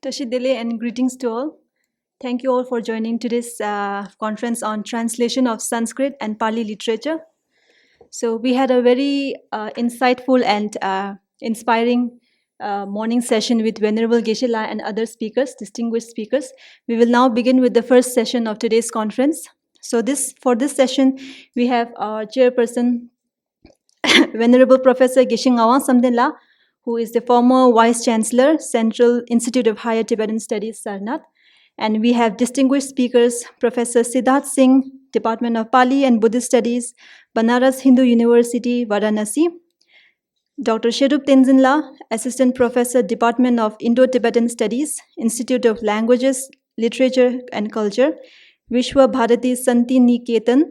Tashidele and greetings to all. Thank you all for joining today's conference on translation of Sanskrit and Pali literature. So we had a very insightful and inspiring morning session with Venerable Geshe-la and other speakers, distinguished speakers. We will now begin with the first session of today's conference. So for this session, we have our chairperson, Venerable Professor Geshe Samdenla, who is the former Vice Chancellor, Central Institute of Higher Tibetan Studies, Sarnath. And we have distinguished speakers, Professor Siddharth Singh, Department of Pali and Buddhist Studies, Banaras Hindu University, Varanasi. Dr. Shedup Tenzin, Assistant Professor, Department of Indo-Tibetan Studies, Institute of Languages, Literature and Culture, Vishwa Bharati Santi Niketan.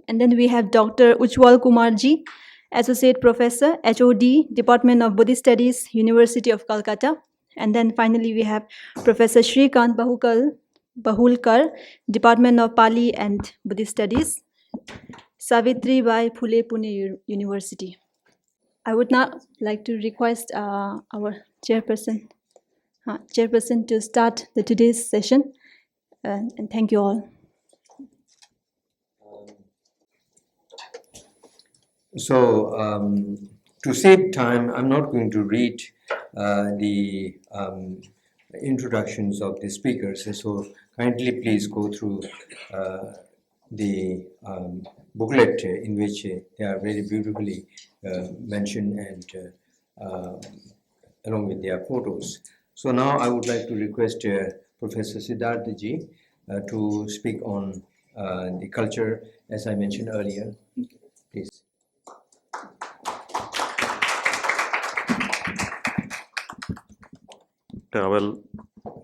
And then we have Dr. Ujjwal Kumarji, Associate Professor, HOD, Department of Buddhist Studies, University of Calcutta. And then finally we have Professor Shrikant Bahulkar, Department of Pali and Buddhist Studies, Savitribai Phule Pune University. I would now like to request our chairperson to start today's session. And thank you all. So, to save time, I'm not going to read the introductions of the speakers. So, kindly please go through the booklet in which they are very beautifully mentioned and along with their photos. So now I would like to request Professor Siddharth ji to speak on the culture, as I mentioned earlier. Please.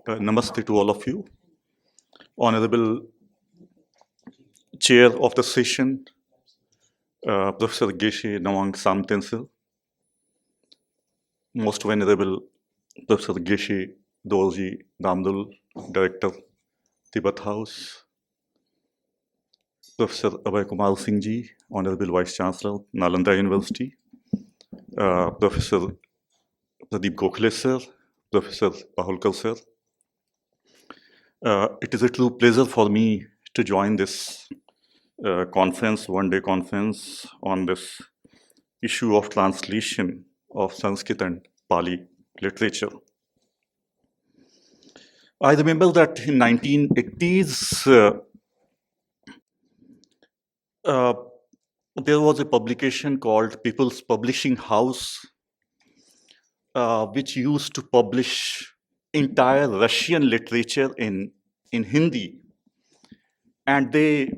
Namaste to all of you. Honorable Chair of the session, Professor Geshe Samdenla, Most Venerable Professor Geshe Dorji Damdul, Director, Tibet House, Professor Abhay Kumar Singh ji, Honorable Vice Chancellor, Nalanda University, Professor Pradeep Gokhale sir, Professor Bahulkar sir. It is a true pleasure for me to join this conference, one-day conference on this issue of translation of Sanskrit and Pali literature. I remember that in 1980s, there was a publication called People's Publishing House, which used to publish entire Russian literature in Hindi. And they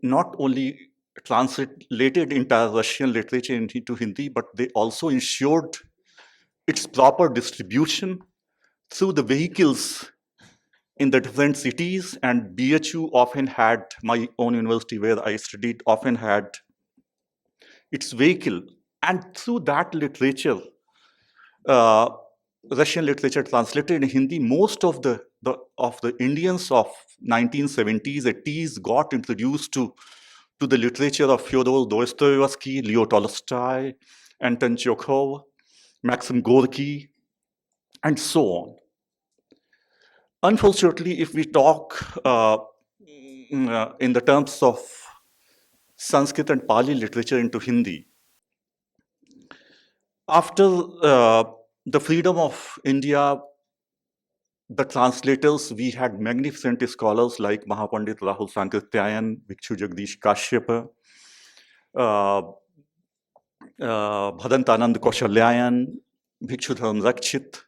not only translated entire Russian literature into Hindi, but they also ensured its proper distribution through the vehicles in the different cities. And BHU often had, my own university where I studied, often had its vehicle. And through that literature, Russian literature translated in Hindi, most of the Indians of 1970s, 80s got introduced to the literature of Fyodor Dostoevsky, Leo Tolstoy, Anton Chekhov, Maxim Gorky, and so on. Unfortunately, if we talk in the terms of Sanskrit and Pali literature into Hindi, after the freedom of India, the translators, we had magnificent scholars like Mahapandit Rahul Sankrityayan, Bhikshu Jagdish Kashyapa, Bhadantanand Kaushalyayan, Bhikshu Dharam Rakshit.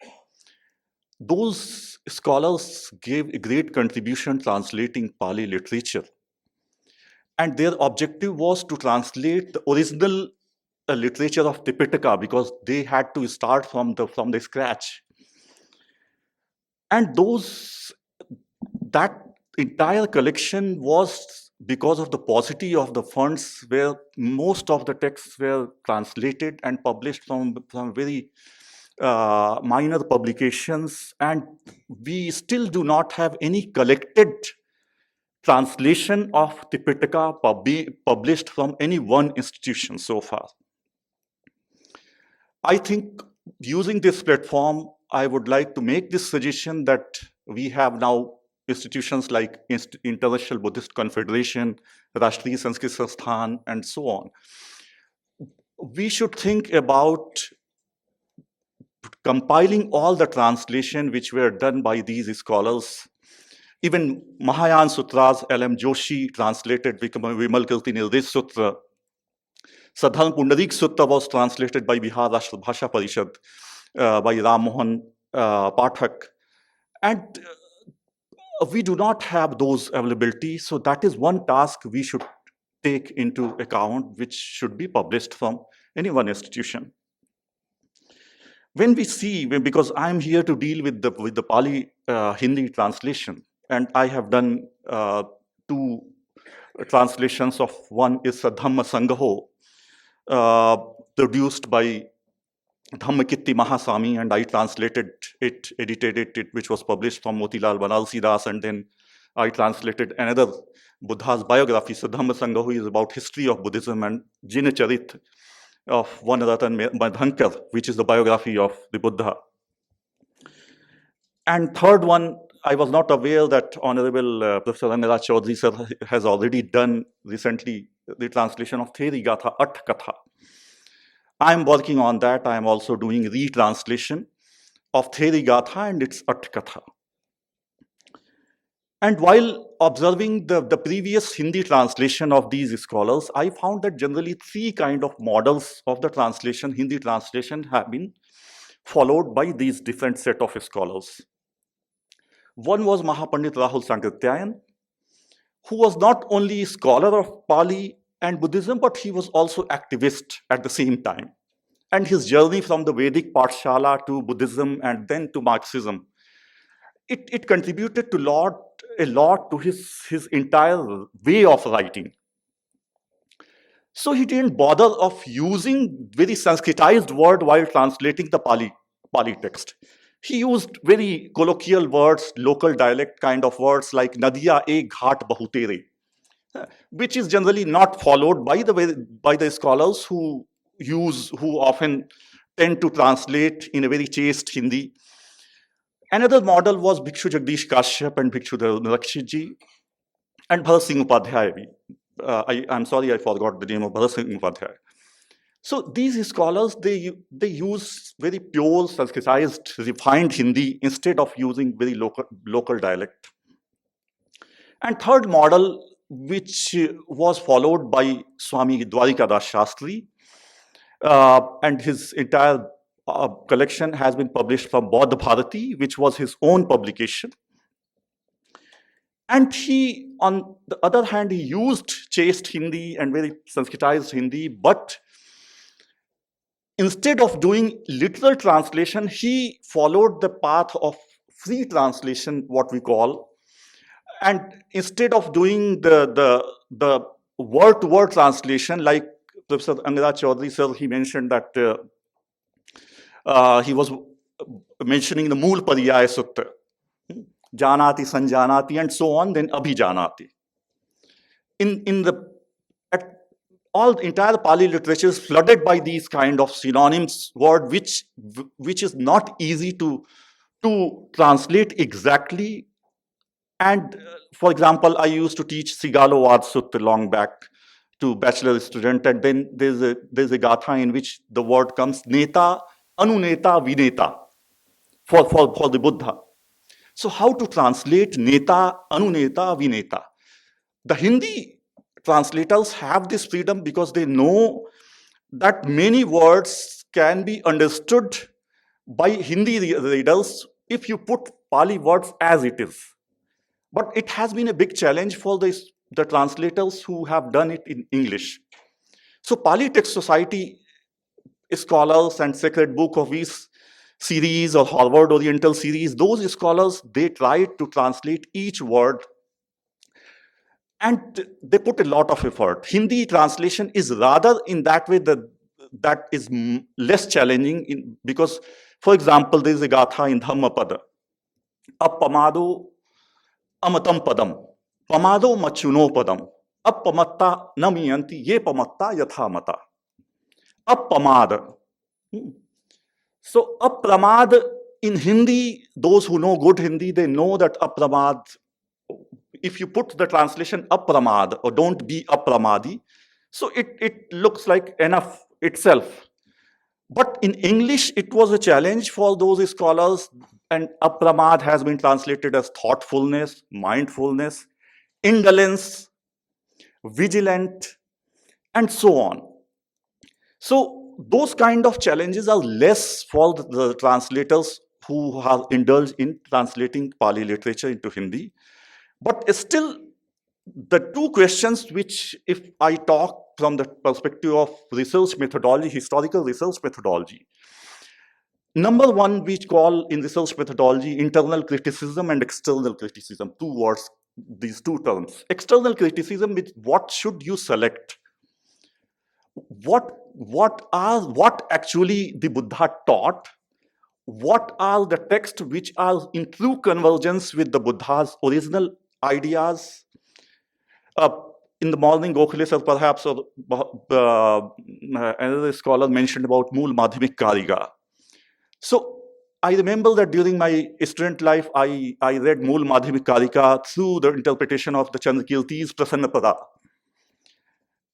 Those scholars gave a great contribution translating Pali literature. And their objective was to translate the original literature of Tipitaka, because they had to start from the scratch. And that entire collection was because of the paucity of the funds, where most of the texts were translated and published from very minor publications, and we still do not have any collected translation of Tipitaka published from any one institution so far. I think using this platform, I would like to make this suggestion that we have now institutions like International Buddhist Confederation, Rashtriya Sanskrit Sansthan, and so on. We should think about compiling all the translation which were done by these scholars. Even Mahayana Sutras, L.M. Joshi translated Vimalkirti Nirdesh Sutra. Sadhan Pundarik Sutta was translated by Bihar Rashtra Bhasha Parishad, by Ram Mohan Pathak. And we do not have those availability, so that is one task we should take into account, which should be published from any one institution. When we see, because I'm here to deal with the Pali Hindi translation, and I have done 2 translations of, one is a Dhamma Sangaho, produced by Dhammakitti Mahaswami, and I translated it, edited it, which was published from Motilal Banarsi Das, and then I translated another Buddha's biography. So Dhamma Sangaho is about history of Buddhism, and Jina Charit of Vanaratan Madhankar, which is the biography of the Buddha. And third one, I was not aware that Honorable Professor Rangaraj Chaudhary sir has already done recently the translation of Theravāda At Katha. I'm working on that. I'm also doing retranslation of Theravāda and its At Katha. And while observing the previous Hindi translation of these scholars, I found that generally 3 kind of models of the translation, Hindi translation, have been followed by these different set of scholars. One was Mahapandit Rahul Sankrityayan, who was not only a scholar of Pali and Buddhism, but he was also activist at the same time. And his journey from the Vedic Pathshala to Buddhism and then to Marxism, it contributed to a lot to his entire way of writing. So he didn't bother of using very Sanskritized word while translating the Pali text. He used very colloquial words, local dialect kind of words like Nadiya ek ghat bahutere, which is generally not followed by the scholars who often tend to translate in a very chaste Hindi. Another model was Bhikshu Jagdish Kashyap and Bhikshu Narakshit ji and Bharat Singh Upadhyay. I'm sorry, I forgot the name of Bharat Singh Upadhyay. So these scholars, they use very pure, Sanskritized, refined Hindi instead of using very local dialect. And third model, which was followed by Swami Dwarikadas Shastri, and his entire collection has been published from Bodh Bharati, which was his own publication. And he, on the other hand, he used chaste Hindi and very Sanskritized Hindi, but instead of doing literal translation, he followed the path of free translation, what we call. And instead of doing the word-to-word translation, like Professor Rangaraj Chaudhary sir, he mentioned that he was mentioning the Mool Pariyaya Sutta, Janati, Sanjanati, and so on, then Abhijanati. All entire Pali literature is flooded by these kind of synonyms word, which is not easy to translate exactly. And for example, I used to teach Sigalovad Sutta long back to bachelor student, and then there's a gatha in which the word comes Neta, Anuneta, Vineta for the Buddha. So how to translate Neta, Anuneta, Vineta? The Hindi translators have this freedom because they know that many words can be understood by Hindi readers if you put Pali words as it is. But it has been a big challenge for the translators who have done it in English. So Pali Text Society scholars and Sacred Book of East series or Harvard Oriental series, those scholars, they tried to translate each word and they put a lot of effort. Hindi translation is rather in that way that is less challenging because, for example, there is a gatha in Dhammapada. Appamado amatam padam, pamado machuno padam, appamatta namiyanti ye pamatta yathamata. Appamad. So appramad in Hindi, those who know good Hindi, they know that apramad, if you put the translation apramad or don't be apramadi, so it looks like enough itself. But in English, it was a challenge for those scholars, and apramad has been translated as thoughtfulness, mindfulness, indolence, vigilant, and so on. So those kind of challenges are less for the translators who have indulged in translating Pali literature into Hindi. But still, the two questions which, if I talk from the perspective of research methodology, historical research methodology, number one, we call in research methodology internal criticism and external criticism, two words, these two terms. External criticism is what should you select? What actually the Buddha taught? What are the texts which are in true convergence with the Buddha's original ideas? In the morning, Gokhale sir perhaps, or another scholar mentioned about Mool Madhyamik-Karika. So I remember that during my student life, I read Mool Madhyamik-Karika through the interpretation of the Chandrakirti's Prasannapada.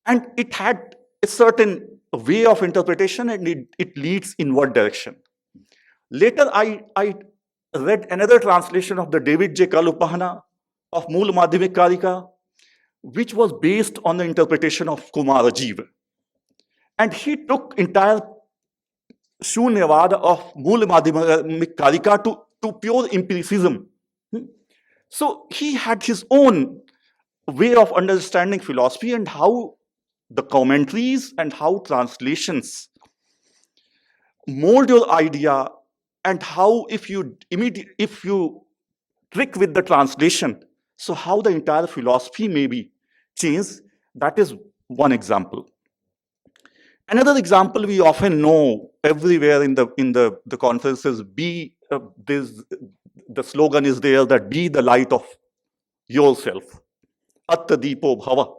And it had a certain way of interpretation, and it leads in one direction. Later, I read another translation of the David J. Kalupahana of Mool Madhyamik-Karika, which was based on the interpretation of Kumar Jiva. And he took entire Shunyavada of Mool Madhyamik-Karika to pure empiricism. So he had his own way of understanding philosophy and how the commentaries and how translations mold your idea, and how if you trick with the translation, so how the entire philosophy may be changed. That is one example. Another example we often know everywhere in the conferences, the slogan is there that be the light of yourself. Atta Deepo Bhava.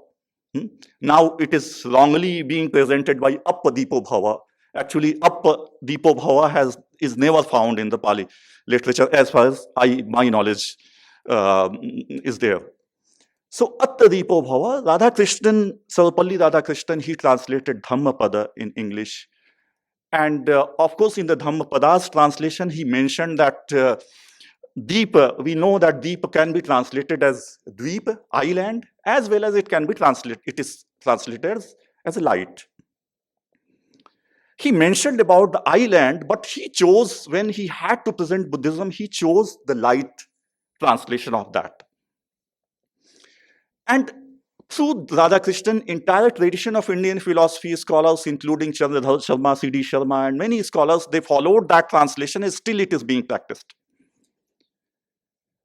Now it is wrongly being presented by Appa Deepo Bhava. Actually, Appa Deepo Bhava is never found in the Pali literature as far as my knowledge is there. So Atta Deepo Bhava, Radhakrishnan, Sarvapalli Radhakrishnan, he translated Dhammapada in English. And of course, in the Dhammapada's translation, he mentioned that Deepa, we know that Deepa can be translated as Dweep, island, as well as it is translated as a light. He mentioned about the island, but he chose, when he had to present Buddhism, he chose the light translation of that. And through Radhakrishnan, entire tradition of Indian philosophy scholars, including Chandradhar Sharma, C.D. Sharma, and many scholars, they followed that translation, and still it is being practiced.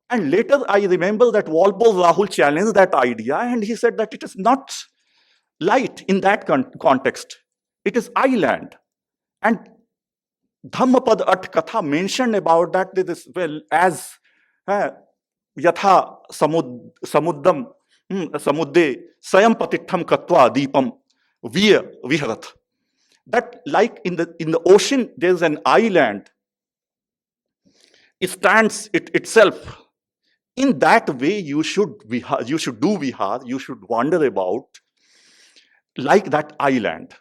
And later, I remember that Walpole Rahul challenged that idea, and he said that it is not light in that context. It is island. And Dhammapad At Katha mentioned about that, well, as Yatha Samuddam Samudde Sayam Patitham Katva Deepam Viharat. That like in the ocean, there's an island. It stands itself. In that way, you should do vihar, you should wander about like that island.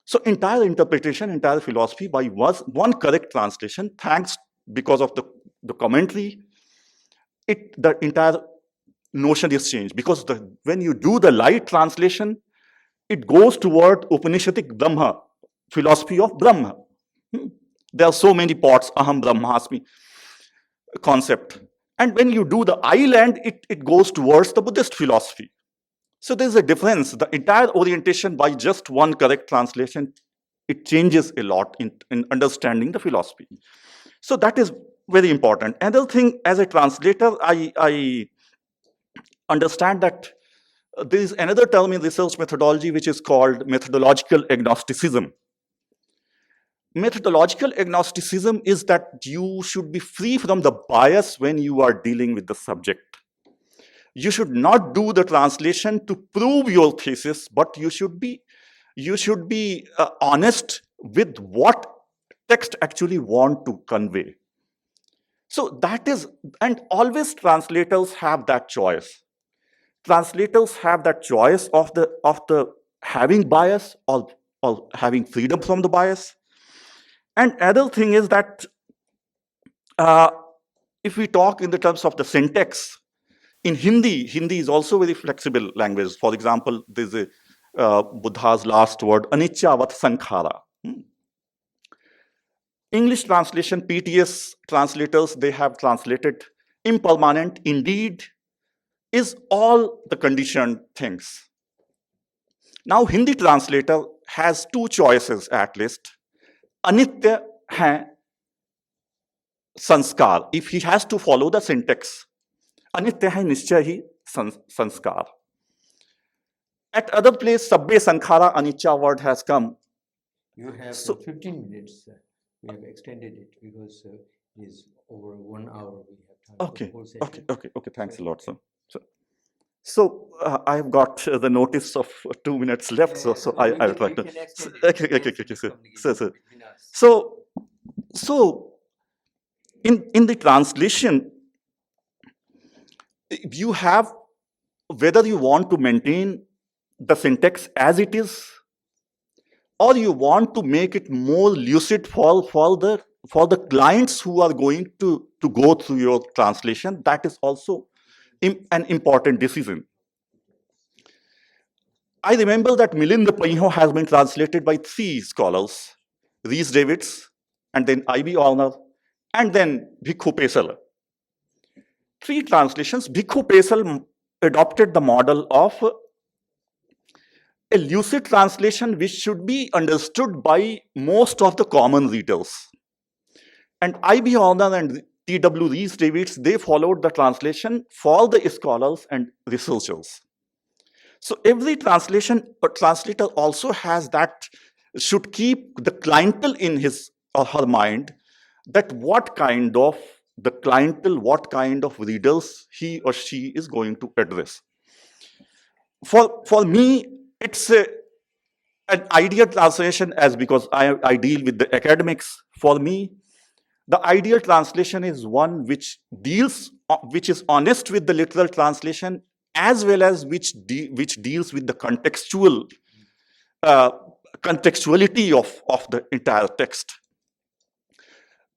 So entire interpretation, entire philosophy by one correct translation, thanks because of the commentary, the entire notion is changed. Because when you do the light translation, it goes toward Upanishadic Brahma, philosophy of Brahma. There are so many parts, Aham Brahmasmi concept. And when you do the island, it goes towards the Buddhist philosophy. So there's a difference. The entire orientation by just one correct translation, it changes a lot in understanding the philosophy. So that is very important. Another thing, as a translator, I understand that there is another term in research methodology which is called methodological agnosticism. Methodological agnosticism is that you should be free from the bias when you are dealing with the subject. You should not do the translation to prove your thesis, but you should be honest with what text actually want to convey. So that is, and always translators have that choice. Translators have that choice of the having bias or having freedom from the bias. And other thing is that uh, if we talk in the terms of the syntax, in Hindi is also very flexible language. For example, there's a Buddha's last word, aniccavat sankhara. English translation, PTS translators, they have translated impermanent indeed is all the conditioned things. Now, Hindi translator has two choices at least. Anitya hai sanskar, if he has to follow the syntax. Anitya hai nischay hi sanskar. At other place, sabbe sankhara anicca word has come. You have So- 15 minutes. We have extended it because it is over 1 hour. We have time for Okay, the whole session. okay. Thanks a lot, sir. So I've got the notice of 2 minutes left. So we I'll can- try we to. can extend it. Okay, It's sir. communication Sir. between us. So in the translation, you have whether you want to maintain the syntax as it is, or you want to make it more lucid for the clients who are going to go through your translation. That is also an important decision. I remember that Milind Paiho has been translated by 3 scholars, Rhys Davids, and then I.B. Orner, and then Bhikkhu Pesal. 3 translations. Bhikkhu Pesal adopted the model of a lucid translation which should be understood by most of the common readers. And I.B. Orner and T.W. Rhys Davids, they followed the translation for the scholars and researchers. So every translation or translator also has that, should keep the clientele in his or her mind, that what kind of readers he or she is going to address. For me, it's an ideal translation, as because I deal with the academics. For me, the ideal translation is one which is honest with the literal translation, as well as which deals with the contextuality of the entire text.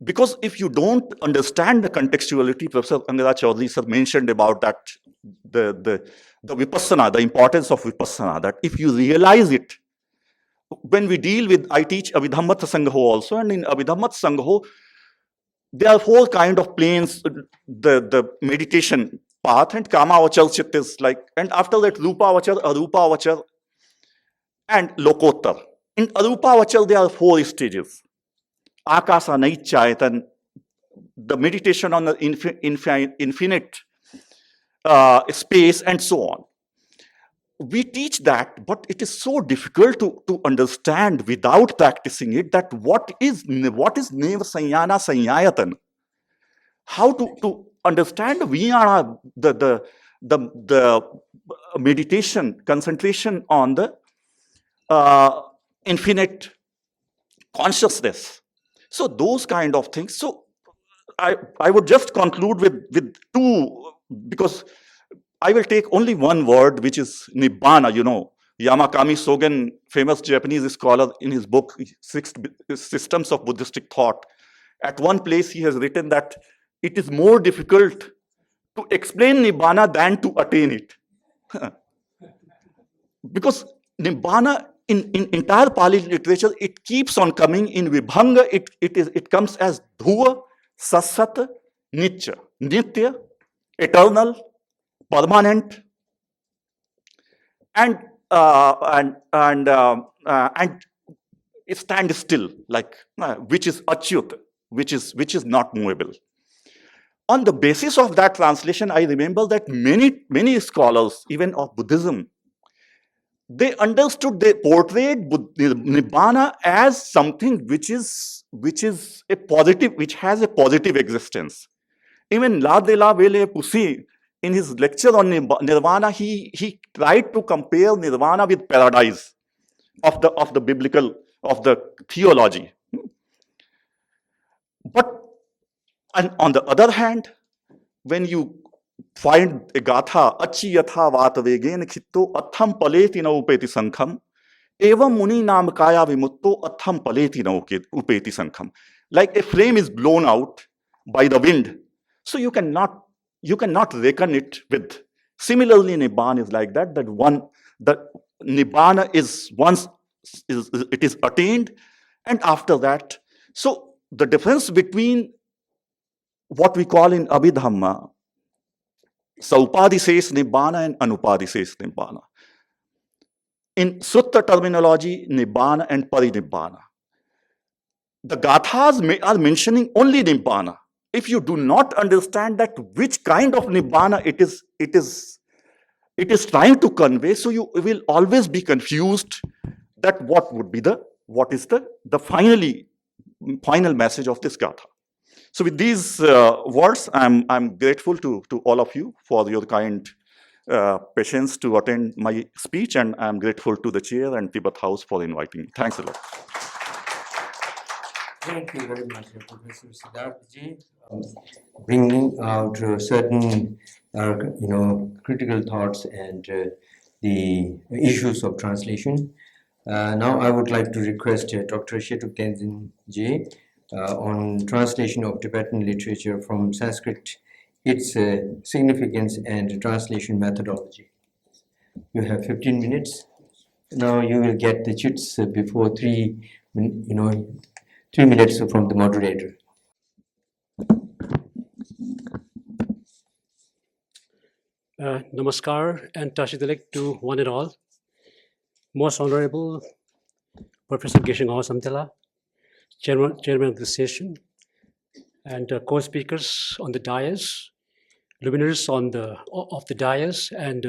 Because if you don't understand the contextuality, Professor Angara Chaudhary sir mentioned about that, the vipassana, the importance of vipassana, that if you realize it, when we deal with, I teach Abhidhammat Sangho also, and in Abhidhammat Sangho, there are 4 kind of planes, the meditation path, and Kama Vachar Chit is like, and after that Rupa Vachar, Arupa Vachar, and Lokottar. In Arupa Vachar, there are 4 stages. Akasa Naichayatan, the meditation on the infinite space, and so on. We teach that, but it is so difficult to understand without practicing it, that what is Neva Sanyana Sanyayatan. How to understand Vijnana, the meditation, concentration on the infinite consciousness. So those kind of things. So I would just conclude with 2, because I will take only one word, which is Nibbana. Yamakami Sogen, famous Japanese scholar, in his book, 6 Systems of Buddhistic Thought, at one place he has written that it is more difficult to explain Nibbana than to attain it. Because Nibbana, in entire Pali literature, it keeps on coming in Vibhanga. It comes as Dhuva, Sasat, Nitya, eternal, permanent, and it stands still, like which is Achyut, which is not movable. On the basis of that translation, I remember that many scholars, even of Buddhism, they portrayed Nibbana as something which is a positive, which has a positive existence. Even La de la Vele Pusi, in his lecture on Nirvana, he tried to compare Nirvana with paradise of the biblical, of the theology. But And on the other hand, when you find a gatha, achi yatha vatavegen khitto atham paleti na upeti sankham, evam muni nam kaya vimutto atham paleti na upeti sankham. Like a flame is blown out by the wind, so you cannot reckon it with. Similarly, Nibbana is like that. The Nibbana is once it is attained, and after that, so the difference between what we call in Abhidhamma Saupadhises Nibbana and Anupadhises Nibbana. In Sutta terminology, Nibbana and Parinibbana. The Gathas are mentioning only Nibbana. If you do not understand that which kind of Nibbana it is trying to convey, so you will always be confused that what is the final message of this Gatha. So with these words, I'm grateful to all of you for your kind patience to attend my speech, and I'm grateful to the chair and Tibet House for inviting me. Thanks a lot. Thank you very much, Professor Siddharth, bringing out certain critical thoughts and the issues of translation. Now I would like to request Dr. Shedup Tenzin on translation of Tibetan literature from Sanskrit, its significance and translation methodology. You have 15 minutes. Now you will get the chits before 3 minutes from the moderator. Namaskar and Tashidalek to one and all. Most Honorable Professor Geshe-Ngawar Samtela, Chairman of the session, and co-speakers on the dais, luminaries of the dais, and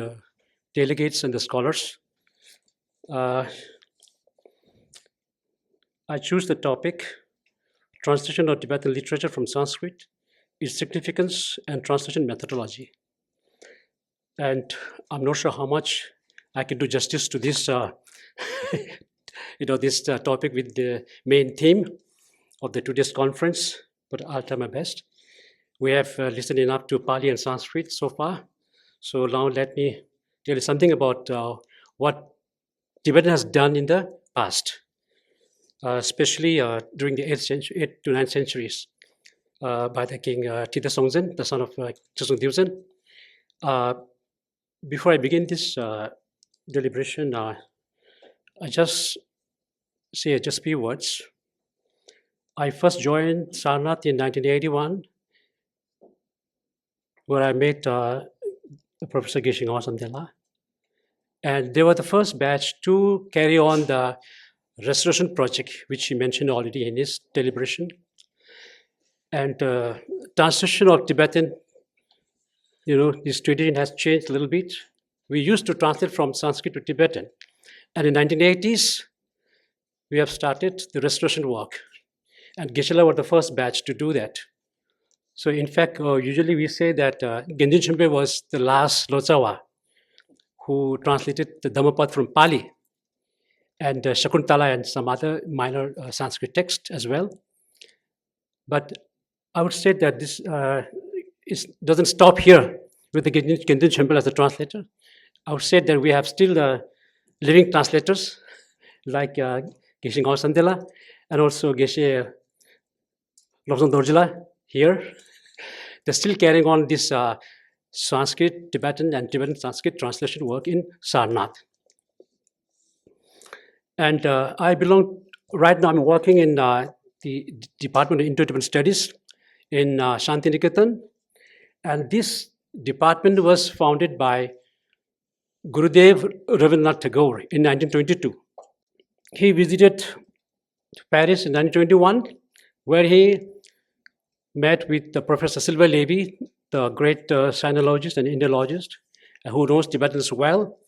delegates and the scholars. I choose the topic, Translation of Tibetan Literature from Sanskrit, its significance and translation methodology. And I'm not sure how much I can do justice to this, this topic with the main theme of the today's conference, but I'll try my best. We have listened enough to Pali and Sanskrit so far. So now let me tell you something about what Tibetan has done in the past, especially during the 8th to 9th centuries by the king Tida Songtsen, the son of Chosung Dilsen. Before I begin this deliberation, I just say just a few words. I first joined Sarnath in 1981, where I met Professor Geshe-Ngawar Samtela. And they were the first batch to carry on the restoration project, which he mentioned already in his deliberation. And translation of Tibetan, this tradition has changed a little bit. We used to translate from Sanskrit to Tibetan. And in 1980s, we have started the restoration work. And Geshe-la were the first batch to do that. So in fact, usually we say that Genjin Chimpe was the last Lotsawa who translated the Dhammapada from Pali, and Shakuntala and some other minor Sanskrit text as well. But I would say that this doesn't stop here with the Genjin Chimpe as the translator. I would say that we have still living translators like Geshe-Ngawar Samtela and also Geshe Lobsang Dorjila here. They're still carrying on this Sanskrit, Tibetan, and Tibetan Sanskrit translation work in Sarnath. And right now I'm working in the Department of Indo-Tibetan Studies in Shantiniketan. And this department was founded by Gurudev Rabindranath Tagore in 1922. He visited Paris in 1921, where he met with Professor Silver Levy, the great sinologist and Indologist who knows Tibetans well.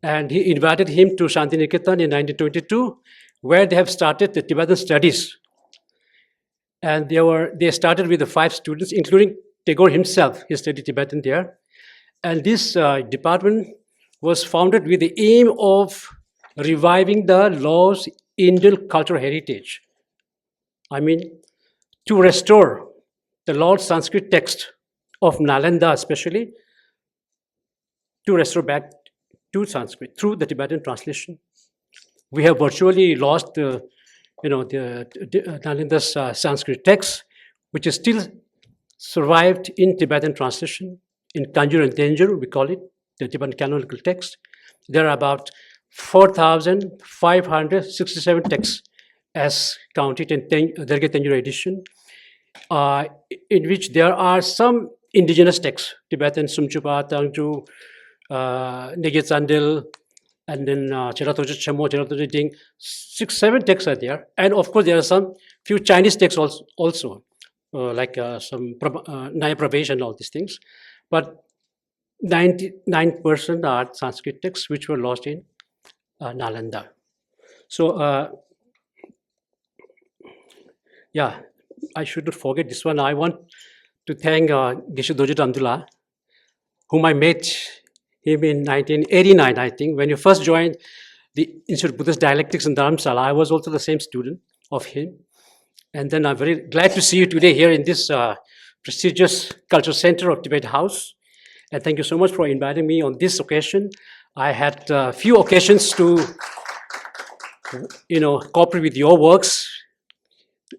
And he invited him to Shantiniketan in 1922, where they have started the Tibetan studies. And they started with the 5 students, including Tagore himself. He studied Tibetan there. And this department was founded with the aim of reviving the lost Indian cultural heritage. I mean, to restore the Lord Sanskrit text of Nalanda especially to restore back to Sanskrit through the Tibetan translation. We have virtually lost the Nalanda's Sanskrit text, which is still survived in Tibetan translation, in Kanjur and Tenzin, we call it, the Tibetan canonical text. There are about 4,567 texts as counted in theRaga Tenzin edition, in which there are some indigenous texts, Tibetan Sumchupa, Tangju, Negetsandil, and then Cheratoja Chemo, Cheratoja Ding. 6-7 texts are there. And of course, there are some few Chinese texts also like some Naya Pravesh and all these things. But 99% are Sanskrit texts which were lost in Nalanda. So, yeah, I shouldn't forget this one. I want to thank Geshe Dorje Damdula, whom I met him in 1989, I think. When you first joined the Institute of Buddhist Dialectics in Dharamsala, I was also the same student of him. And then I'm very glad to see you today here in this prestigious cultural center of Tibet House. And thank you so much for inviting me on this occasion. I had a few occasions to, cooperate with your works,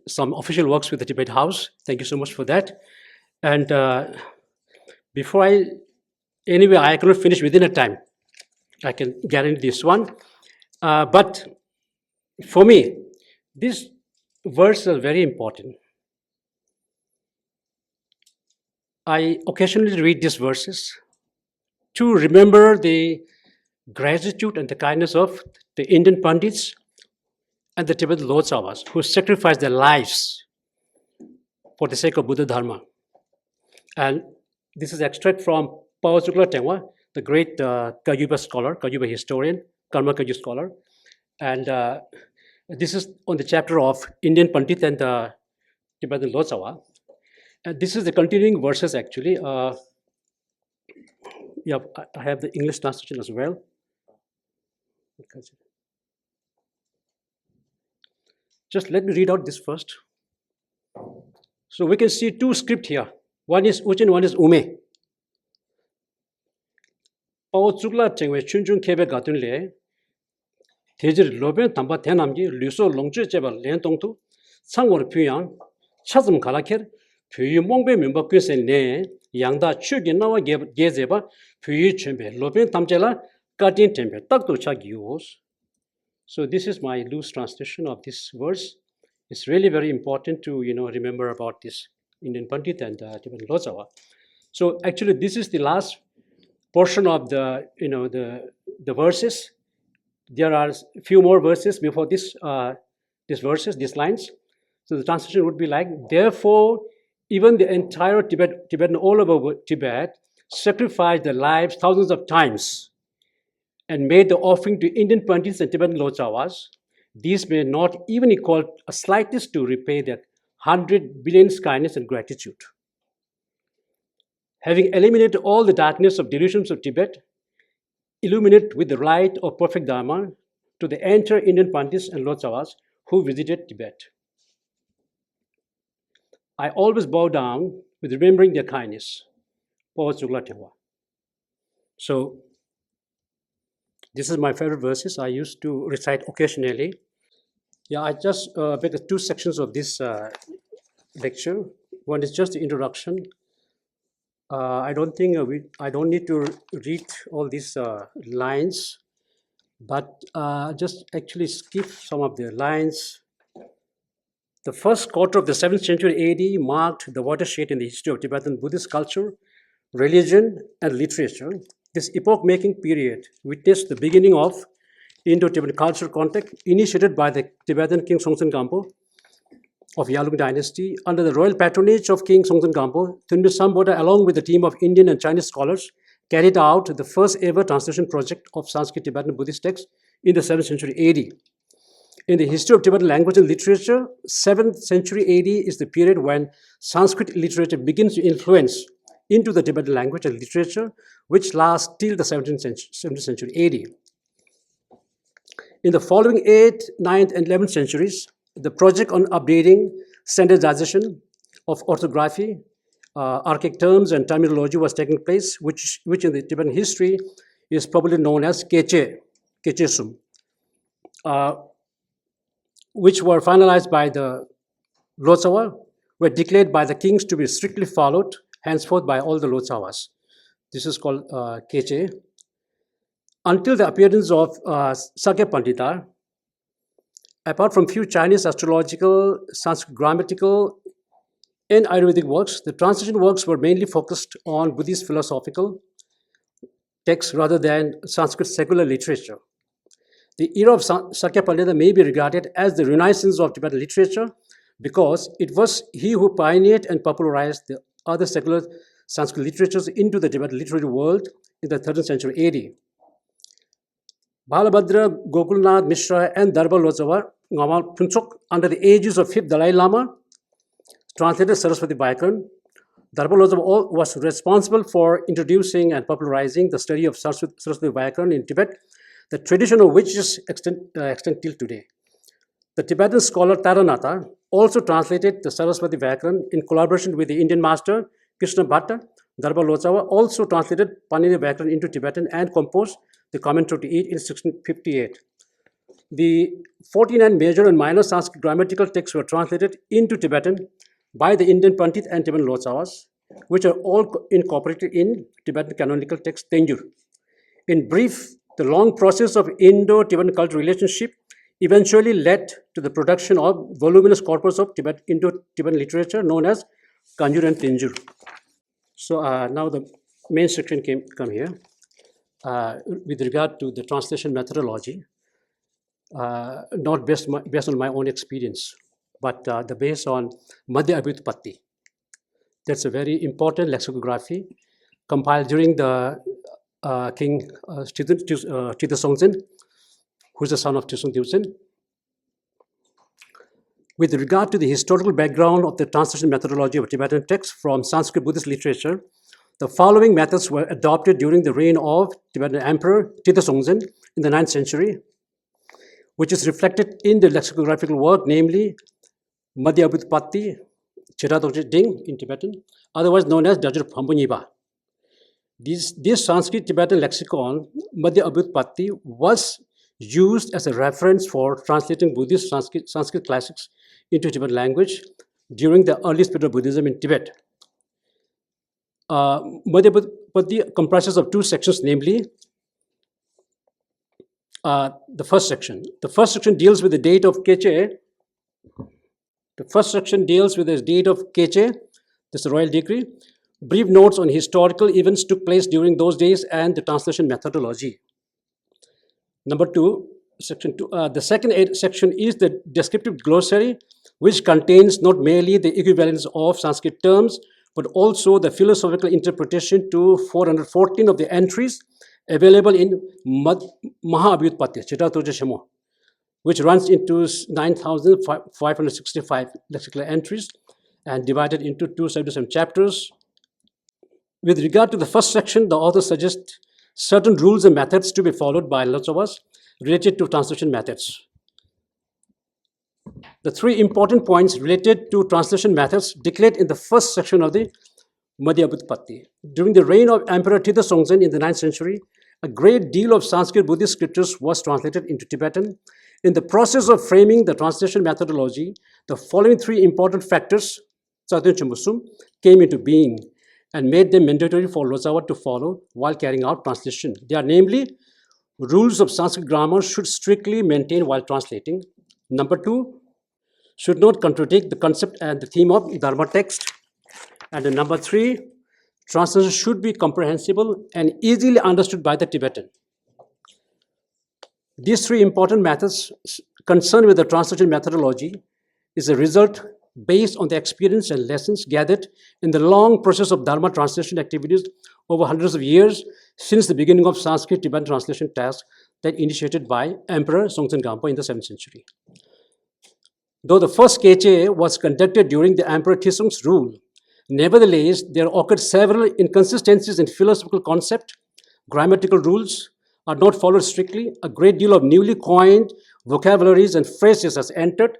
some official works with the Tibet House. Thank you so much for that. And before I cannot finish within a time. I can guarantee this one. But for me, these words are very important. I occasionally read these verses to remember the gratitude and the kindness of the Indian Pandits and the Tibetan Lodsawas who sacrificed their lives for the sake of Buddha Dharma. And this is extract from Pawa Tsukla Tengwa, the great Kagyupa scholar, Kagyupa historian, Karma Kagyu scholar. And this is on the chapter of Indian Pandit and the Tibetan Lodsawa. And this is the continuing verses actually. Yeah, I have the English translation as well. Just let me read out this first. So we can see two scripts here. One is Ujjwal, one is Ume. Pawa Tsukla Tengwa Chunchun Kebe Gatunle, Tejir Loben Tamba Tenamgi, Luso Longchu Jeba Lentongtu, Sangor Puyang, Chazum Kalakir, Puyu Mongbe Mimbakusen Ne, Yangda Chuginawa Gezeba, Puyu Chembe, Loben Tamjela, Gatin Tempe, Takto Chagios. So this is my loose translation of this verse. It's really very important to remember about this Indian Pandit and Tibetan Lodsawa. So actually, this is the last portion of the the verses. There are a few more verses before these lines. So the translation would be like, therefore, even the entire Tibetan all over Tibet sacrificed their lives thousands of times and made the offering to Indian Pandits and Tibetan Lodsawas. These may not even equal a slightest to repay their 100 billion kindness and gratitude. Having eliminated all the darkness of delusions of Tibet, illuminate with the light of perfect Dharma to the entire Indian Pandits and Lodsawas who visited Tibet. I always bow down with remembering their kindness. So, this is my favorite verses I used to recite occasionally. Yeah, I just picked two sections of this lecture. One is just the introduction. I don't think I don't need to read all these lines, but just actually skip some of the lines. The first quarter of the 7th century AD marked the watershed in the history of Tibetan Buddhist culture, religion, and literature. This epoch-making period witnessed the beginning of Indo-Tibetan cultural contact initiated by the Tibetan King Songtsen Gampo of Yalung dynasty. Under the royal patronage of King Songtsen Gampo, Thunmi Samboda, along with a team of Indian and Chinese scholars, carried out the first ever translation project of Sanskrit Tibetan Buddhist texts in the 7th century AD. In the history of Tibetan language and literature, 7th century AD is the period when Sanskrit literature begins to influence into the Tibetan language and literature, which lasts till the 17th century AD. In the following 8th, 9th, and 11th centuries, the project on updating, standardization of orthography, archaic terms and terminology was taking place, which in the Tibetan history is probably known as Kechesum, which were finalized by the Lotsawa, were declared by the kings to be strictly followed henceforth by all the Lotsawas. This is called Keche. Until the appearance of Sakya Pandita, apart from few Chinese astrological, Sanskrit grammatical, and Ayurvedic works, the translation works were mainly focused on Buddhist philosophical texts rather than Sanskrit secular literature. The era of Sakya Pandita may be regarded as the renaissance of Tibetan literature because it was he who pioneered and popularized the other secular Sanskrit literatures into the Tibetan literary world in the 13th century AD. Balabhadra, Gokulnath Mishra, and Darbal Lotsawa Ngamal Phuntsok, under the aegis of 5th Dalai Lama, translated Saraswati Vaikarana. Darbal Lotsawa was responsible for introducing and popularizing the study of Saraswati Vaikarana in Tibet, the tradition of which is extant till today. The Tibetan scholar Taranatha also translated the Saraswati Vaikarana in collaboration with the Indian master Krishna Bhatta. Darbal Lotsawa also translated Panini Vaikarana into Tibetan and composed the commentary to it in 1658. The 49 major and minor Sanskrit grammatical texts were translated into Tibetan by the Indian Pandit and Tibetan Lotsawas, which are all incorporated in Tibetan canonical text Tenzin. In brief, the long process of Indo-Tibetan cultural relationship eventually led to the production of voluminous corpus of Indo-Tibetan literature known as Kanjur and Tenzin. So now the main section come here. With regard to the translation methodology, not based on my own experience, but the based on Madhya Abhyutpatti. That's a very important lexicography compiled during the King Tshogten, who is the son of Tshogten Tenzin. With regard to the historical background of the translation methodology of Tibetan texts from Sanskrit Buddhist literature, the following methods were adopted during the reign of Tibetan Emperor Tenzin in the 9th century, which is reflected in the lexicographical work, namely Madhya Abhyutpatti, Chiratoje Ding in Tibetan, otherwise known as Dajur Phambunyiba. This Sanskrit Tibetan lexicon, Madhya Abhyutpatti, was used as a reference for translating Buddhist Sanskrit classics into Tibetan language during the earliest period of Buddhism in Tibet. Madhya Abhyutpatti comprises of two sections, namely the first section. The first section deals with the date of Keche. The first section deals with the date of Keche, this is the royal decree. Brief notes on historical events took place during those days and the translation methodology. Number two, section two. The second section is the descriptive glossary, which contains not merely the equivalence of Sanskrit terms, but also the philosophical interpretation to 414 of the entries available in Mahabhyutpatti, Chiratoje, which runs into 9,565 lexical entries and divided into 277 chapters. With regard to the first section, the author suggests certain rules and methods to be followed by Lotsawas related to translation methods. The three important points related to translation methods declared in the first section of the Madhya Abhyutpatti. During the reign of Emperor Tenzin in the 9th century, a great deal of Sanskrit Buddhist scriptures was translated into Tibetan. In the process of framing the translation methodology, the following three important factors came into being and made them mandatory for Lotsawa to follow while carrying out translation. They are namely, rules of Sanskrit grammar should strictly maintain while translating. Number two, should not contradict the concept and the theme of Dharma text. And number three, translation should be comprehensible and easily understood by the Tibetan. These three important methods concerned with the translation methodology is a result based on the experience and lessons gathered in the long process of Dharma translation activities over hundreds of years since the beginning of Sanskrit Tibetan translation task that initiated by Emperor Songtsen Gampo in the 7th century. Though the first Keche was conducted during the Emperor Tshogten's rule, nevertheless, there occurred several inconsistencies in philosophical concept, grammatical rules are not followed strictly, a great deal of newly coined vocabularies and phrases has entered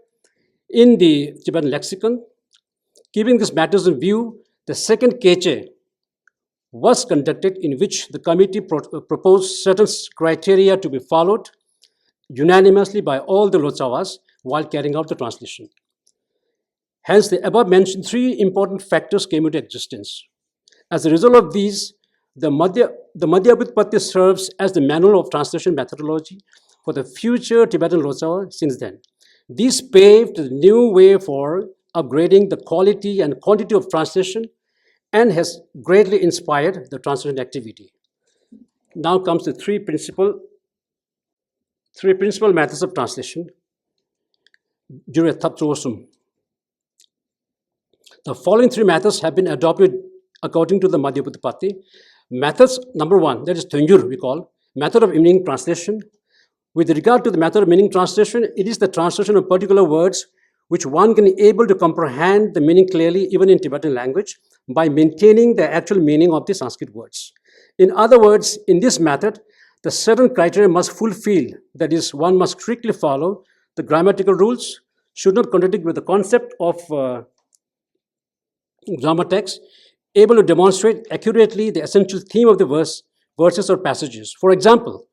in the Tibetan lexicon. Keeping these matters in view, the second Keche was conducted, in which the committee proposed certain criteria to be followed unanimously by all the Lotsawas while carrying out the translation. Hence, the above mentioned three important factors came into existence. As a result of these, the Madhya Vyutpatti serves as the manual of translation methodology for the future Tibetan Lotsawa since then. This paved the new way for upgrading the quality and quantity of translation and has greatly inspired the translation activity. Now comes the three principal methods of translation. The following three methods have been adopted according to the Madhya Vyutpatti. Methods number one, that is Tengyur, we call, method of meaning translation. With regard to the method of meaning translation, it is the translation of particular words which one can be able to comprehend the meaning clearly even in Tibetan language by maintaining the actual meaning of the Sanskrit words. In other words, in this method, the certain criteria must fulfill, that is, one must strictly follow the grammatical rules, should not contradict with the concept of grammar text, able to demonstrate accurately the essential theme of the verses or passages. For example,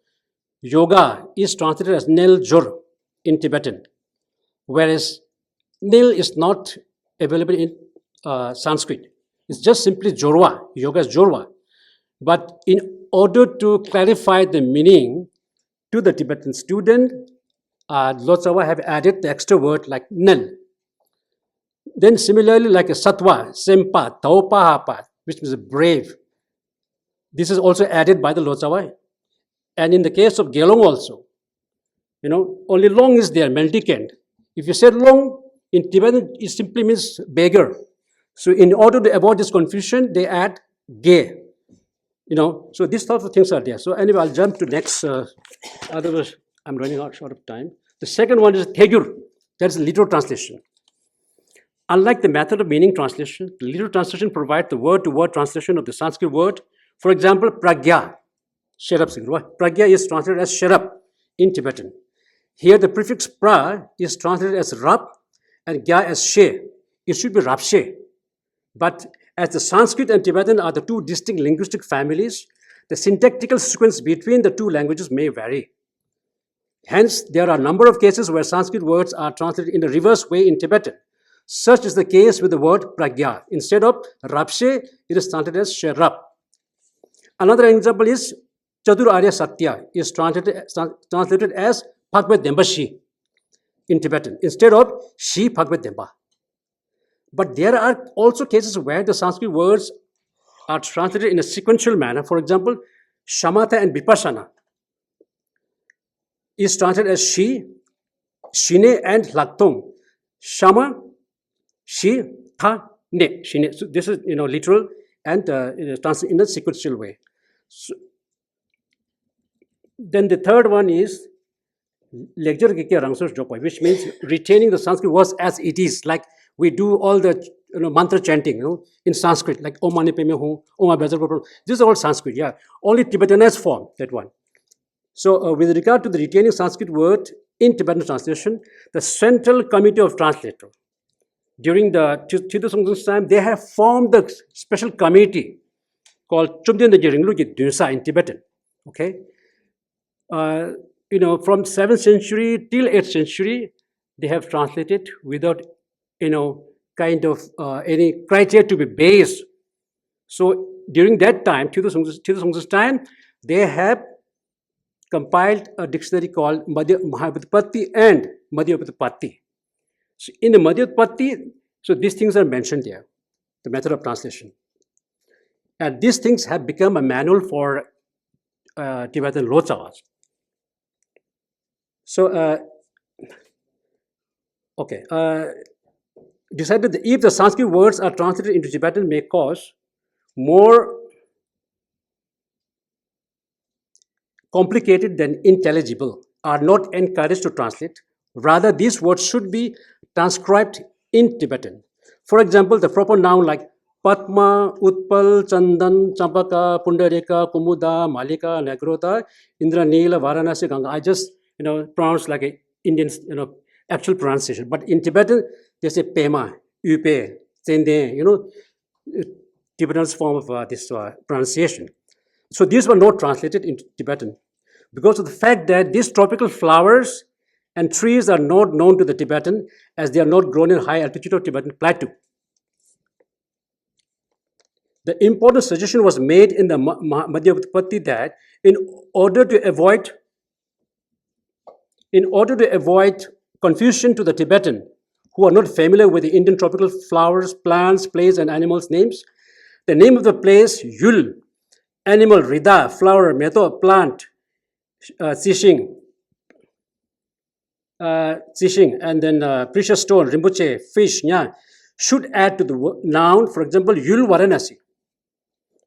yoga is translated as nil jur in Tibetan, whereas nil is not available in Sanskrit. It's just simply jorwa. Yoga is jorwa. But in order to clarify the meaning to the Tibetan student, Lotsawa have added the extra word like nil. Then similarly, like a sattva, sempa, taupahapa, which means brave. This is also added by the Lotsawa. And in the case of Gelong also, only long is there, mendicant. If you said long, in Tibetan, it simply means beggar. So in order to avoid this confusion, they add ge. So these types of things are there. So anyway, I'll jump to next, otherwise I'm running out short of time. The second one is Thegur, that's literal translation. Unlike the method of meaning translation, the literal translation provides the word-to-word translation of the Sanskrit word. For example, pragya, Shedup. Pragya is translated as Shedup in Tibetan. Here the prefix pra is translated as rap and gya as she. It should be rapshe. But as the Sanskrit and Tibetan are the two distinct linguistic families, the syntactical sequence between the two languages may vary. Hence, there are a number of cases where Sanskrit words are translated in the reverse way in Tibetan. Such is the case with the word pragya. Instead of rapshe, it is translated as sherup. Another example is Chatur Arya Satya is translated as Bhagavad Dembashi in Tibetan instead of Shi Bhagavad Demba. But there are also cases where the Sanskrit words are translated in a sequential manner. For example, Shamatha and Vipassana is translated as Shi, Shine and Laktung. Shama, Shi, Tha, Ne. Shine. So this is literal and translated in a sequential way. So, then the third one is which means retaining the Sanskrit words as it is, like we do all the mantra chanting in Sanskrit, like Om Mani Padme Hum, Om Abhyajar. This is all Sanskrit, yeah. Only Tibetanized form, that one. So with regard to the retaining Sanskrit word in Tibetan translation, the Central Committee of Translators, during the Thidu time, they have formed the special committee called Chumdin de Jeringlu Dunsa in Tibetan. Okay, from 7th century till 8th century, they have translated without kind of any criteria to be based. So during that time, Thidu time, they have compiled a dictionary called Mahavyutpatti and Madhya Vyutpatti. So in the Madhya Vyutpatti, so these things are mentioned there, the method of translation. And these things have become a manual for Tibetan Lotsawas. So, decided that if the Sanskrit words are translated into Tibetan may cause more complicated than intelligible, are not encouraged to translate. Rather, these words should be transcribed in Tibetan. For example, the proper noun like Padma, Utpal, Chandan, Champaka, Pundarika, Kumuda, Malika, Nagrota, Indra, Neela, Varanasi, Ganga. I just pronounce like an Indian actual pronunciation. But in Tibetan, they say Pema, Upe, Tenzin, Tibetan's form of this pronunciation. So these were not translated into Tibetan because of the fact that these tropical flowers and trees are not known to the Tibetan as they are not grown in high altitude of Tibetan plateau. The important suggestion was made in the Madhya Utpatti that in order to avoid confusion to the Tibetan who are not familiar with the Indian tropical flowers, plants, places, and animals' names, the name of the place, Yul, animal, Rida, flower, Meto, plant, Sishing, and then precious stone, Rinpoche, fish, Nya, should add to the noun, for example, Yul Varanasi.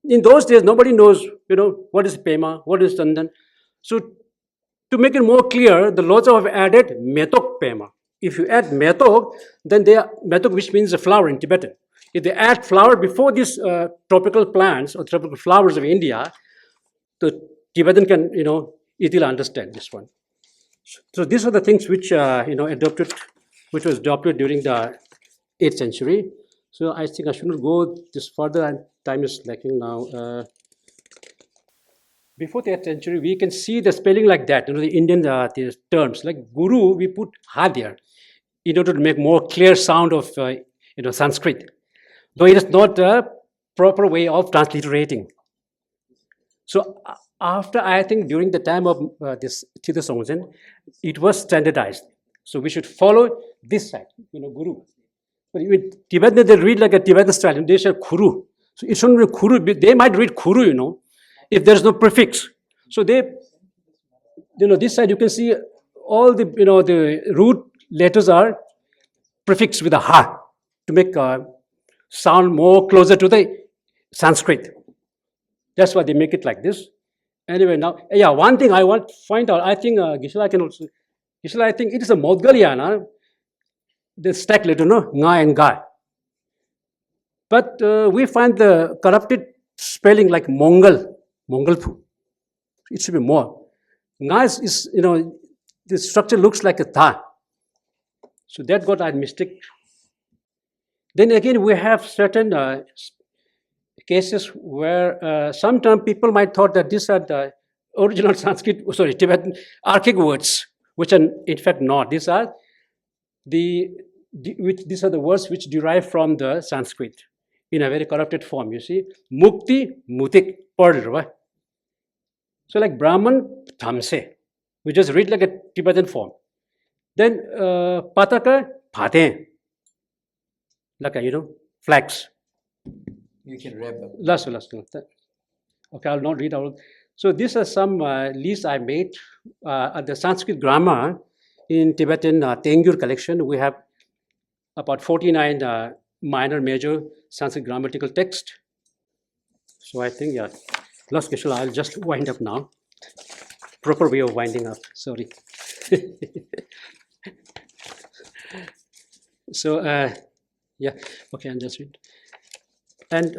In those days, nobody knows, what is Pema, what is Tandan. So to make it more clear, the Lords have added Metok Pema. If you add Metok, then they are Metok, which means a flower in Tibetan. If they add flower before these tropical plants or tropical flowers of India, the Tibetan can, easily understand this one. So these are the things which, which was adopted during the 8th century. So I think I shouldn't go this further, and time is lacking now. Before the 8th century, we can see the spelling like that, the Indian the terms. Like Guru, we put Ha there in order to make more clear sound of, Sanskrit. Though it is not a proper way of transliterating. So after, I think, during the time of this Thita Songtsen, it was standardized. So we should follow this side, Guru. But in Tibetan, they read like a Tibetan style, and they say Kuru. So it shouldn't be Kuru. They might read Kuru, if there's no prefix. So they, this side you can see all the, the root letters are prefixed with a Ha to make sound more closer to the Sanskrit. That's why they make it like this. Anyway, now, one thing I want to find out, I think Gisela can also, I think it is a Maudgaliana, the stack letter, Nga and Ga. But we find the corrupted spelling like Mongolpu. It should be more. Nga is, the structure looks like a Tha. So that got our mistake. Then again, we have certain cases where sometimes people might thought that these are the original Tibetan archaic words, which are in fact not. These are these are the words which derive from the Sanskrit in a very corrupted form. You see, Mukti, Mutik, Pardrva. So like Brahman, Thamse, we just read like a Tibetan form. Then Pataka, Pate, like a, flags. You can wrap up. Last. Okay, I'll not read all. So these are some lists I made at the Sanskrit grammar in Tibetan Tengyur collection. We have about 49 minor, major Sanskrit grammatical text. So I think, last question, I'll just wind up now. Proper way of winding up, sorry. So, okay, I'll just read. And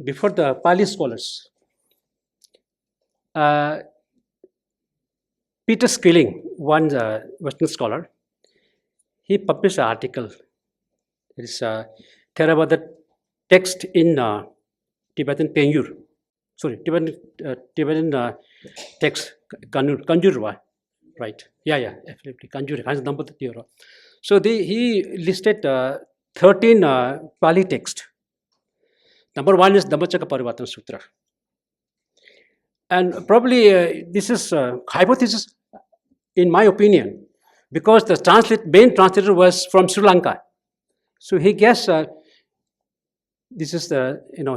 before the Pali scholars, Peter Skilling, one Western scholar, he published an article. It is Theravada text in Tibetan Tengyur. Sorry, Tibetan text, Kanjurwa, right? Yeah, absolutely, Kanjur. So he listed 13 Pali texts. Number one is Dhammacakka Parivartana Sutra. And probably this is a hypothesis, in my opinion, because the main translator was from Sri Lanka. So he guessed this is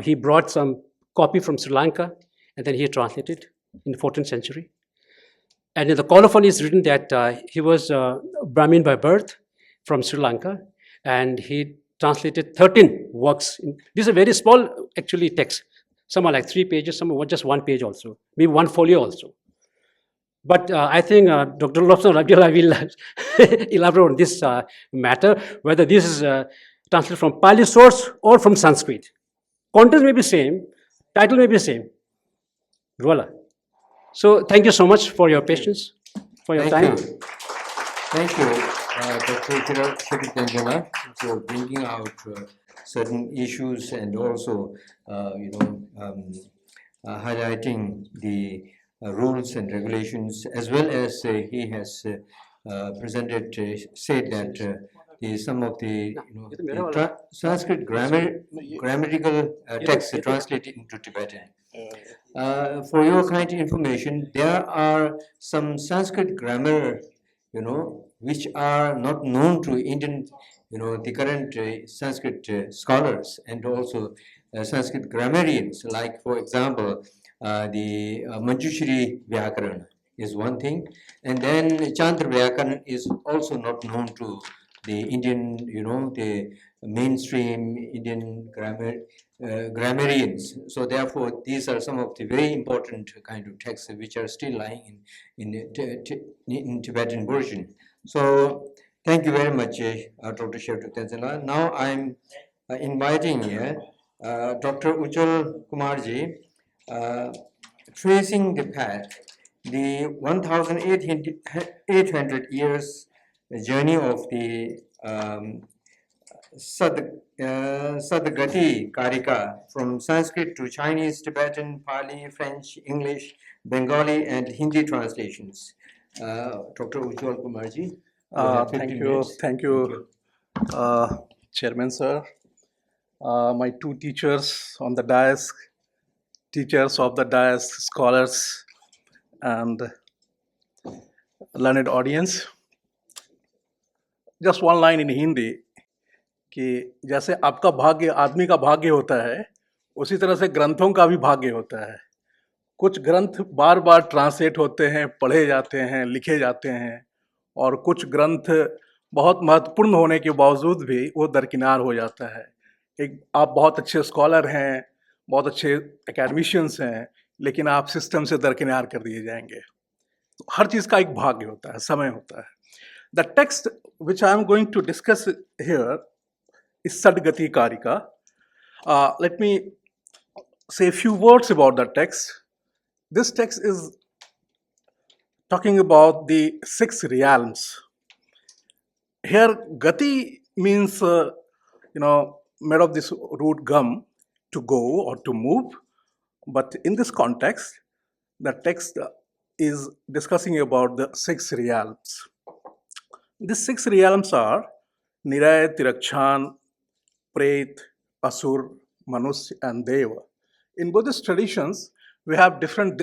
he brought some copy from Sri Lanka and then he translated in the 14th century. And in the colophon is written that he was Brahmin by birth from Sri Lanka, and he translated 13 works. These are very small, actually, texts. Some are like 3 pages, some are just 1 page also, maybe 1 folio also. But I think Dr. Lobson Abdullah will elaborate on this matter, whether this is translated from Pali source or from Sanskrit. Content may be same, title may be same. Voila. So thank you so much for your patience, for your time. Thank you, Dr. Tenzin, for bringing out certain issues and also, highlighting the rules and regulations, as well as he has presented, said that some of the, Sanskrit grammatical texts translated into Tibetan. For your kind information, there are some Sanskrit grammar, which are not known to Indian, the current Sanskrit scholars and also Sanskrit grammarians. Like, for example, the Manjushri Vyakarana is one thing, and then Chandra Vyakarana is also not known to the Indian, the mainstream Indian grammarians. So therefore, these are some of the very important kind of texts which are still lying in Tibetan version. So thank you very much, Dr. Shedup Tenzin. Now I'm inviting Dr. Ujjwal Kumarji, tracing the path, the 1,800 years journey of the theŠaḍgatikārikā, from Sanskrit to Chinese, Tibetan, Pali, French, English, Bengali, and Hindi translations. Dr. Ujjwal Kumarji. Thank you, Chairman Sir. My two teachers on the dais, teachers of the dais, scholars, and learned audience. Just one line in Hindi कि जैसे आपका भाग्य आदमी का भाग्य होता है, उसी तरह से ग्रंथों का भी भाग्य होता है. कुछ ग्रंथ बार बार ट्रांसलेट होते हैं, पढ़े जाते हैं, लिखे जाते हैं, और कुछ ग्रंथ बहुत महत्वपूर्ण होने के बावजूद भी वो दरकिनार हो जाता है. आप बहुत अच्छे स्कॉलर हैं, बहुत अच्छे एकेडमिशियंस हैं, लेकिन आप सिस्टम से दरकिनार कर दिए जाएंगे. हर चीज़ का एक भाग्य होता है, समय होता है. The text which I am going to discuss here is theŠaḍgatikārikā. Let me say a few words about the text. This text is talking about the 6 realms. Here, gati means, made of this root gam, to go or to move. But in this context, the text is discussing about the 6 realms. These 6 realms are Niraya, Tirakshan, Pret, Asur, Manusya, and Deva. In Buddhist traditions, we have different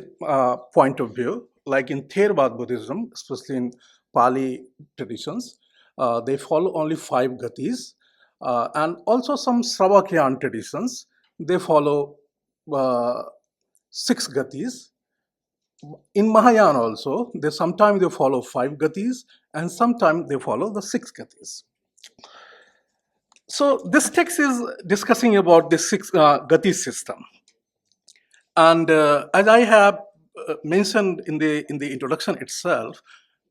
point of view. Like in Theravada Buddhism, especially in Pali traditions, they follow only 5 gatis. And also some Sravakayan traditions, they follow 6 gatis. In Mahayana also, sometimes they follow 5 gatis, and sometimes they follow the 6 gatis. So this text is discussing about the 6 gati system, and as I have mentioned in the introduction itself,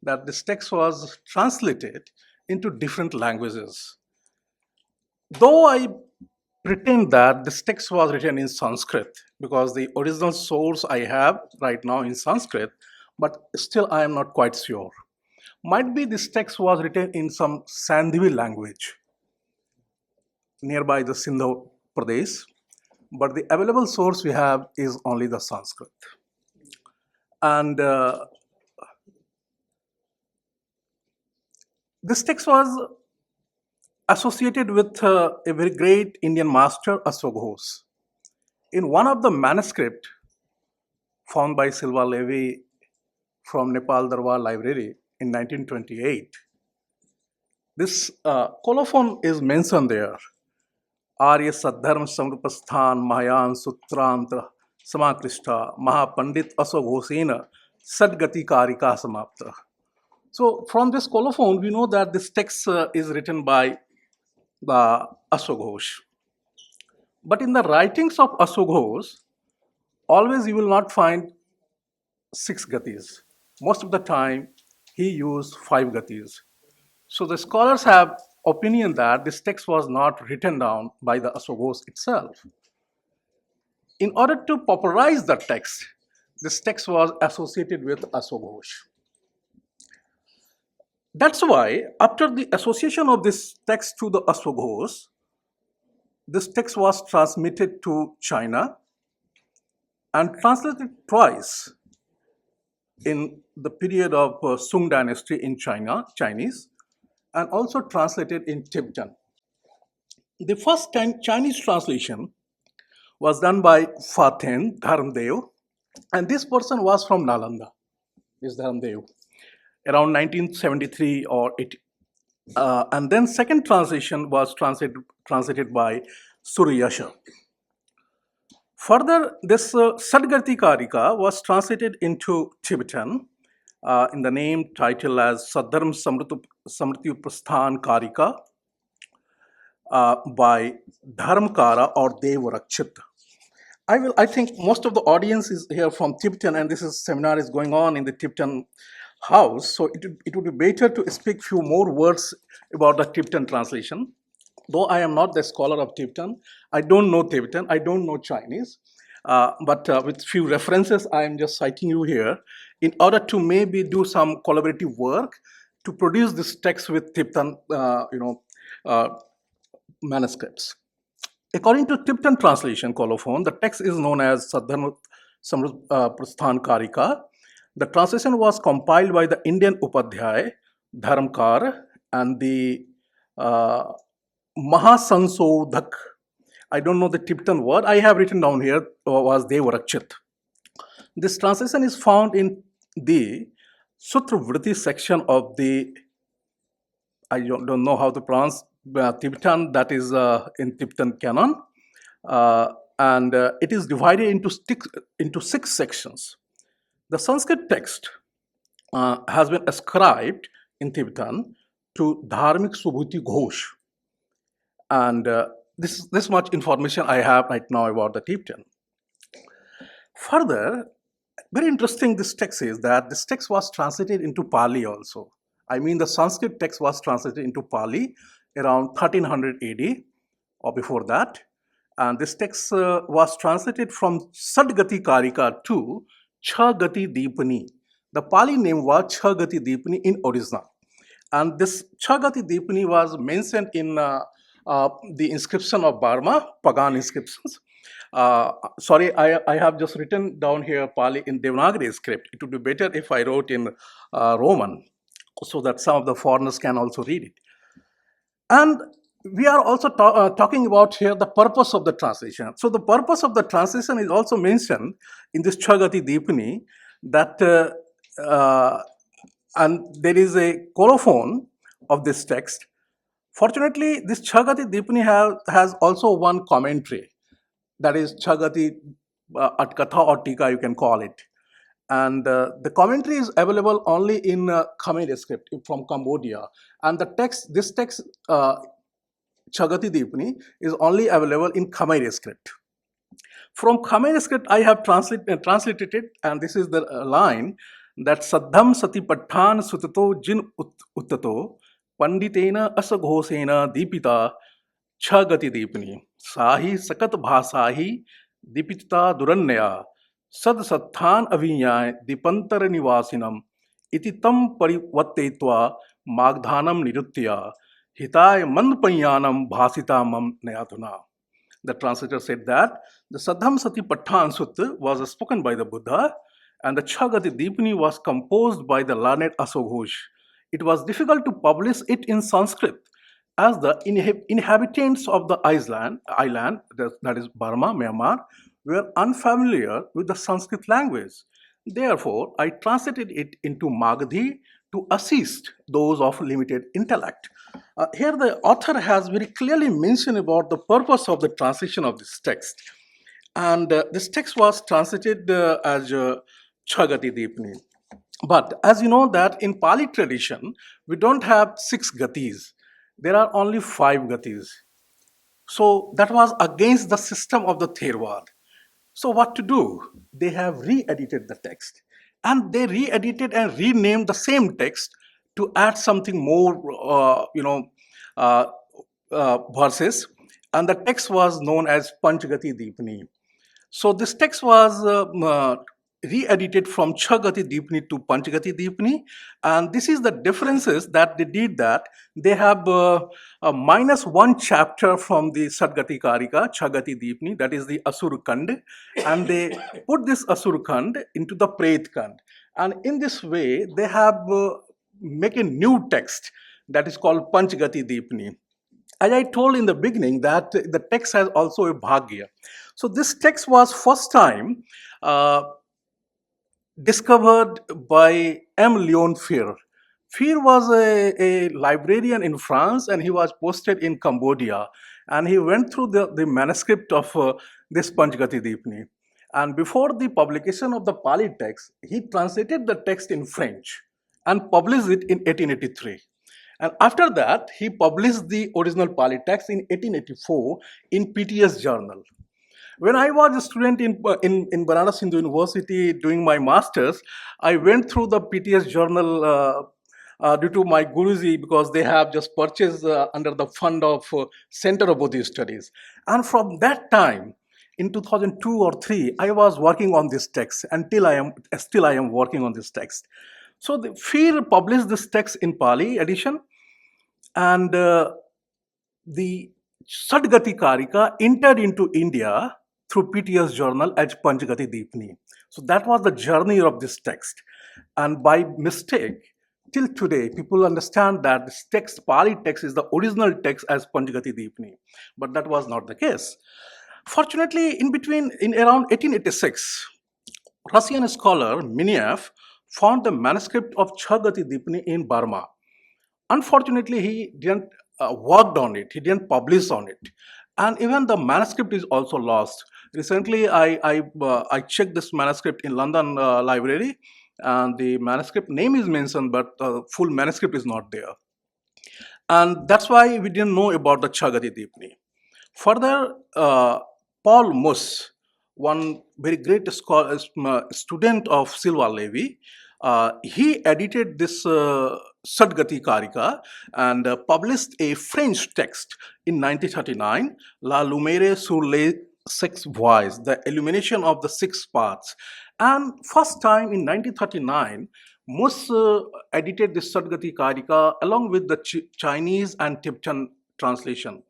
that this text was translated into different languages. Though I pretend that this text was written in Sanskrit, because the original source I have right now in Sanskrit, but still I am not quite sure. Might be this text was written in some Sandhvi language nearby the Sindhu Pradesh, but the available source we have is only the Sanskrit. And this text was associated with a very great Indian master, Aswaghosh. In one of the manuscripts found by Silva Levy from Nepal Darbar Library in 1928, this colophon is mentioned there. Arya Sadharma Samrupasthan Mahayana Sutrantra Samakrishta Mahapandit Aswaghoshena theŠaḍgatikārikā samapta. So from this colophon, we know that this text is written by the Aswaghosh. But in the writings of Aswaghosh, always you will not find 6 gatis. Most of the time, he used 5 gatis. So the scholars have opinion that this text was not written down by the Aswaghosh itself. In order to popularize the text, this text was associated with Aswaghosh. That's why, after the association of this text to the Aswaghosh, this text was transmitted to China and translated twice in the period of Sung dynasty in Chinese, and also translated in Tibetan. The first Chinese translation was done by Faten Dharamdev, and this person was from Nalanda, this Dharamdev, around 1973 or 80. And then second translation was translated by Suryasha. Further, this theŠaḍgatikārikā was translated into Tibetan in the name title as Sadharma Samriti Prasthan Karika by Dharmakara or Devarakshit. I think most of the audience is here from Tibetan, and this seminar is going on in the Tibetan house, so it would be better to speak few more words about the Tibetan translation. Though I am not the scholar of Tibetan, I don't know Tibetan, I don't know Chinese, but with few references, I am just citing you here in order to maybe do some collaborative work to produce this text with Tibetan, manuscripts. According to Tibetan translation colophon, the text is known as Sadharma Samriti Prasthan Karika. The translation was compiled by the Indian Upadhyay, Dharamkar, and the Mahasansodhak. I don't know the Tibetan word. I have written down here was Devarakshit. This translation is found in the Sutra Vritti section of the, I don't know how to pronounce Tibetan, that is in Tibetan canon. And it is divided into 6 sections. The Sanskrit text has been ascribed in Tibetan to Dharmik Subhuti Ghosh. And this much information I have right now about the Tibetan. Further, very interesting this text is that this text was translated into Pali also. I mean, the Sanskrit text was translated into Pali around 1300 AD or before that. And this text was translated from theṣaḍgatikārikā to theṣaḍgatidīpani. The Pali name was theṣaḍgatidīpani in original. And this theṣaḍgatidīpani was mentioned in the inscription of Burma, pagan inscriptions. Sorry, I have just written down here Pali in Devanagari script. It would be better if I wrote in Roman so that some of the foreigners can also read it. And we are also talking about here the purpose of the translation. So the purpose of the translation is also mentioned in this theṣaḍgatidīpani, that and there is a colophon of this text. Fortunately, this theṣaḍgatikārikā has also one commentary, that is theṣaḍgati Atkatha or Tika, you can call it. And the commentary is available only in Khmer script from Cambodia. And this text, theṣaḍgatidīpani, is only available in Khmer script. From Khmer script, I have translated it, and this is the line that Saddham Sati Pathan Sutato Jin Uttato Panditena Asaghosena Dipita theṣaḍgatidīpani Sahi Sakat Bhasahi Dipita Durannaya Sad Satthan Avinyay Dipantara Nivasinam Ititam Parivattetva Magdhanam Nirutya Hitay Mandpayanam Bhasitamam Nayadhuna. The translator said that the Saddham Sati Pathan Sutta was spoken by the Buddha, and the theṣaḍgatidīpani was composed by the learned Asaghosh. It was difficult to publish it in Sanskrit, as the inhabitants of the island, that is Burma, Myanmar, were unfamiliar with the Sanskrit language. Therefore, I translated it into Magadhi to assist those of limited intellect. Here the author has very clearly mentioned about the purpose of the translation of this text. And this text was translated as theṣaḍgatidīpani. But as you know that in Pali tradition, we don't have 6 gatis. There are only 5 gatis. So that was against the system of the Theravāda. So what to do? They have re-edited the text. And they re-edited and renamed the same text to add something more, verses. And the text was known as Panchagati Deepani. So this text was re-edited from Chagati Deepni to Panchagati Deepni, and this is the differences that they did. That they have a -1 chapter from the Saḍgatikārikā, Chagati Deepni, that is the Asur Kand, and they put this Asur Kand into the Pret Kand, and in this way they have make a new text that is called Panchagati Deepni. As I told in the beginning that the text has also a bhagya. So this text was first time discovered by M. Leon Fir. Fir was a librarian in France, and he was posted in Cambodia, and he went through the manuscript of this Panchagati Deepni. And before the publication of the Pali text, he translated the text in French and published it in 1883. And after that, he published the original Pali text in 1884 in PTS Journal. When I was a student in Banaras Hindu University doing my masters, I went through the PTS Journal due to my Guruji, because they have just purchased under the fund of Center of Buddhist Studies. And from that time, in 2002 or 3, I was working on this text until I am working on this text. So the Fir published this text in Pali edition, and the theṣaḍgatikārikā entered into India through PTS Journal as Panchagati Deepni. So that was the journey of this text. And by mistake, till today, people understand that this text, Pali text, is the original text as Panchagati Deepni. But that was not the case. Fortunately, in around 1886, Russian scholar Miniev found the manuscript of Chagati Deepni in Burma. Unfortunately, he didn't worked on it. He didn't publish on it, and even the manuscript is also lost. Recently, I checked this manuscript in London library, and the manuscript name is mentioned, but full manuscript is not there, and that's why we didn't know about the Chagati Deepni. Further, Paul Muss, one very great scholar, student of Silva Levi, he edited this theṣaḍgatikārikā and published a French text in 1939, La Lumière sur les six voies, the illumination of the six paths. And first time in 1939, Muss edited this theṣaḍgatikārikā along with the Chinese and Tibetan translation.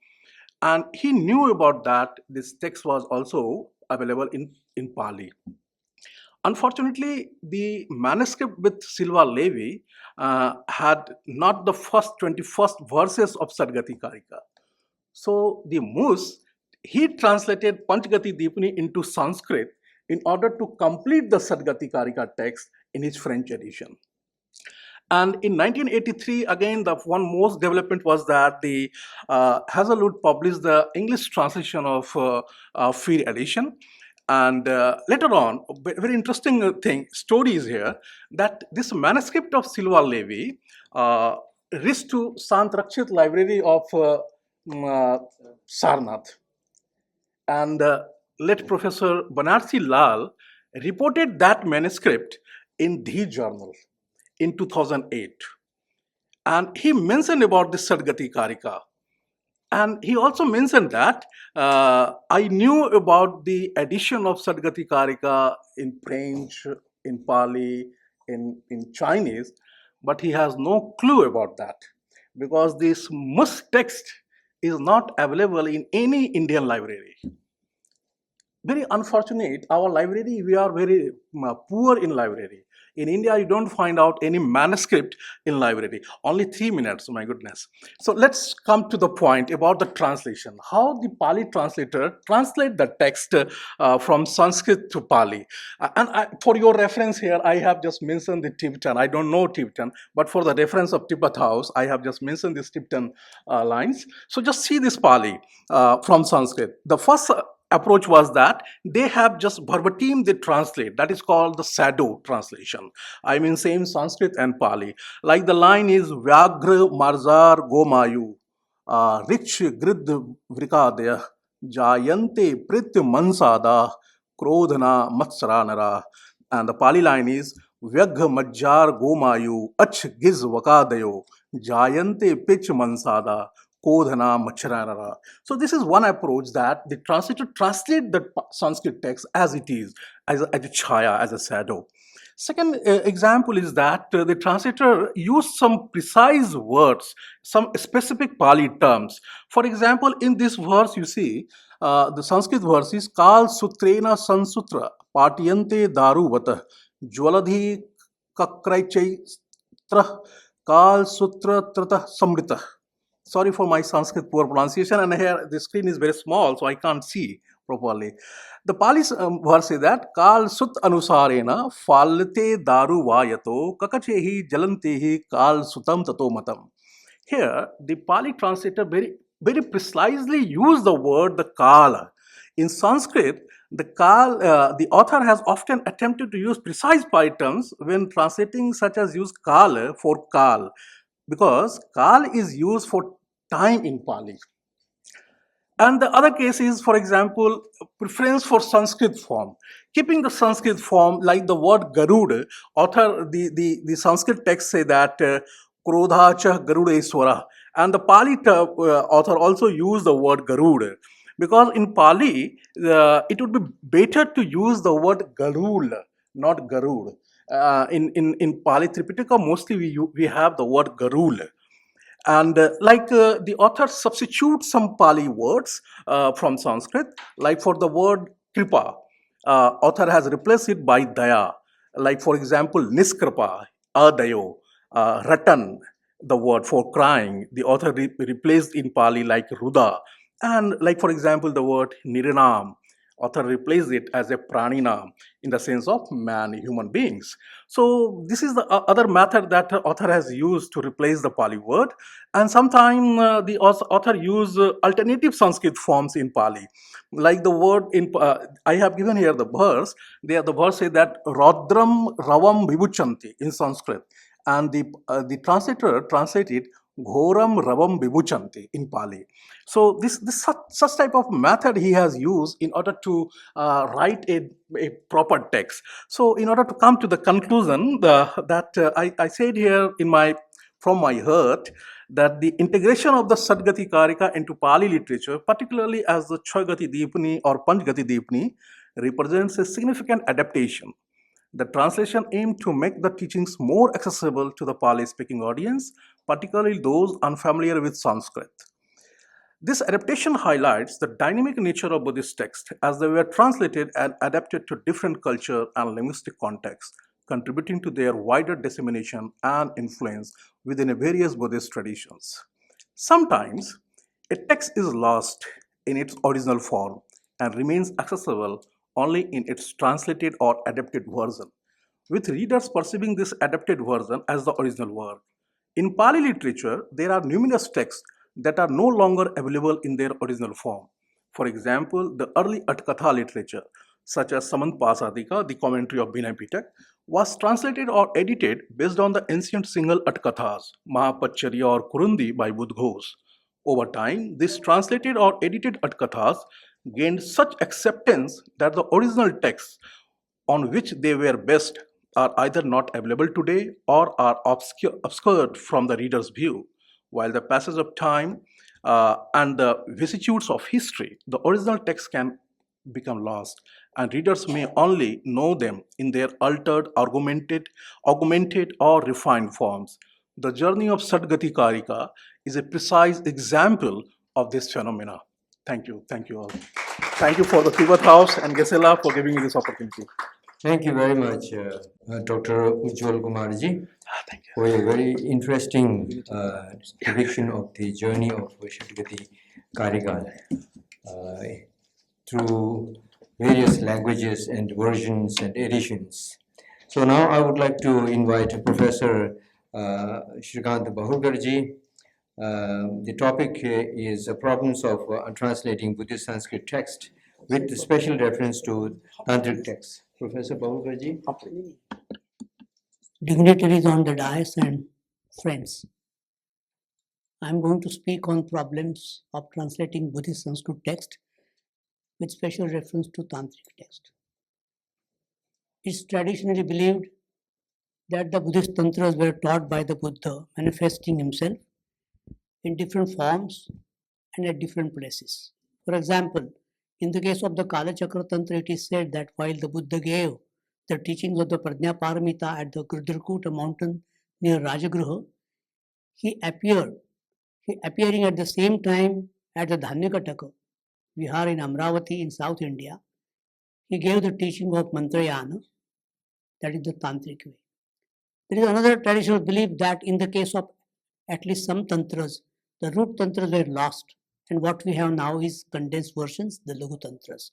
And he knew about that this text was also available in Pali. Unfortunately, the manuscript with Silva Levi had not the first 21st verses of Saḍgatikārikā. So the Muss, he translated Panchagati Deepni into Sanskrit in order to complete the Saḍgatikārikā text in his French edition. And in 1983, again, the one most development was that the Hazelwood published the English translation of Fir edition. And later on, very interesting story is here, that this manuscript of Silva Levi reached to Sant Rakshit Library of Sarnath. And late Professor Banarsi Lal reported that manuscript in The Journal in 2008. And he mentioned about this Saḍgatikārikā. And he also mentioned that I knew about the edition of Saḍgatikārikā in French, in Pali, in Chinese, but he has no clue about that, because this Muss text is not available in any Indian library. Very unfortunate, our library, we are very poor in library. In India, you don't find out any manuscript in library. Only 3 minutes, my goodness. So let's come to the point about the translation. How the Pali translator translate the text from Sanskrit to Pali. For your reference here, I have just mentioned the Tibetan. I don't know Tibetan, but for the reference of Tibet House, I have just mentioned these Tibetan lines. So just see this Pali from Sanskrit. The first approach was that they have just verbatim they translate. That is called the shadow translation. I mean same Sanskrit and Pali. Like the line is Vyagra Marzar Gomayu Rich Grid Vrikadya Jayante Prit Mansada Krodhana Matsranara. And the Pali line is Vyagh Majjar Gomayu Ach Giz Vakadayo Jayante Pich Mansada kodhana, macharara. So this is one approach, that the translator translate the Sanskrit text as it is, as a chaya, as a shadow. Second example is that the translator used some precise words, some specific Pali terms. For example, in this verse, you see, the Sanskrit verse is Kal Sutrena Sansutra Patiyante Daruvata Jwaladhi Kakraichai Trah Kal Sutra Trata Samrita. Sorry for my Sanskrit poor pronunciation, and here the screen is very small, so I can't see properly. The Pali verse is that Kal Sut Anusarena Falate Daru Vayato Kakachehi Jalantehi Kal Sutam Tato Matam. Here, the Pali translator very precisely used the word the Kala. In Sanskrit, the author has often attempted to use precise Pali terms when translating, such as use Kala for Kal, because Kal is used for time in Pali. And the other case is, for example, preference for Sanskrit form. Keeping the Sanskrit form, like the word Garuda, the Sanskrit text say that Krodhacha Garudeswara. And the Pali author also used the word Garuda. Because in Pali, it would be better to use the word Garul, not Garud. In Pali Tripitaka, mostly we have the word Garul. And the author substitutes some Pali words from Sanskrit, like for the word kripa, author has replaced it by daya. Like for example, niskripa, adayo, ratan, the word for crying, the author replaced in Pali like ruda. And like for example, the word niranam, author replaced it as a pranina in the sense of man, human beings. So this is the other method that the author has used to replace the Pali word. And sometimes the author use alternative Sanskrit forms in Pali. Like the word I have given here the verse. The verse says that Rodram Ravam Vibhuchanti in Sanskrit. And the translator translated Ghoram Ravam Vibhuchanti in Pali. So this such type of method he has used in order to write a proper text. So in order to come to the conclusion I said here from my heart, that the integration of the theṣaḍgatikārikā into Pali literature, particularly as the Chhaigati Dipani or Panchgati Dipani, represents a significant adaptation. The translation aimed to make the teachings more accessible to the Pali-speaking audience, particularly those unfamiliar with Sanskrit. This adaptation highlights the dynamic nature of Buddhist texts as they were translated and adapted to different culture and linguistic contexts, contributing to their wider dissemination and influence within various Buddhist traditions. Sometimes, a text is lost in its original form and remains accessible only in its translated or adapted version, with readers perceiving this adapted version as the original work. In Pali literature, there are numerous texts that are no longer available in their original form. For example, the early Atkatha literature, such as Samantapasadika, the commentary of Vinay Pitak, was translated or edited based on the ancient single Atkathas, Mahapacharya or Kurundi by Budghos. Over time, these translated or edited Atkathas gained such acceptance that the original texts on which they were based are either not available today or are obscured from the reader's view. While the passage of time and the vicissitudes of history, the original text can become lost, and readers may only know them in their altered, augmented or refined forms. The journey of theṣaḍgatikārikā is a precise example of this phenomena. Thank you all. Thank you for the Tibetan House and Gesela for giving me this opportunity. Thank you very much, Dr. Ujjwal Kumarji, for a very interesting depiction of the journey of theṣaḍgatikārikā through various languages and versions and editions. So now I would like to invite Professor Shrikant Bahulkarji. The topic is problems of translating Buddhist Sanskrit text with special reference to Tantric texts. Professor Bahulkarji. Dignitaries on the dais and friends, I'm going to speak on problems of translating Buddhist Sanskrit text with special reference to Tantric text. It's traditionally believed that the Buddhist tantras were taught by the Buddha manifesting himself in different forms and at different places. For example, in the case of the Kalachakra Tantra, it is said that while the Buddha gave the teachings of the Prajna Paramita at the Gurdrakuta mountain near Rajagruha, he appearing at the same time at the Dhanyakataka Vihar in Amravati in South India. He gave the teaching of Mantrayana, that is the Tantric way. There is another traditional belief that in the case of at least some tantras, the root tantras were lost, and what we have now is condensed versions, the Laghu tantras.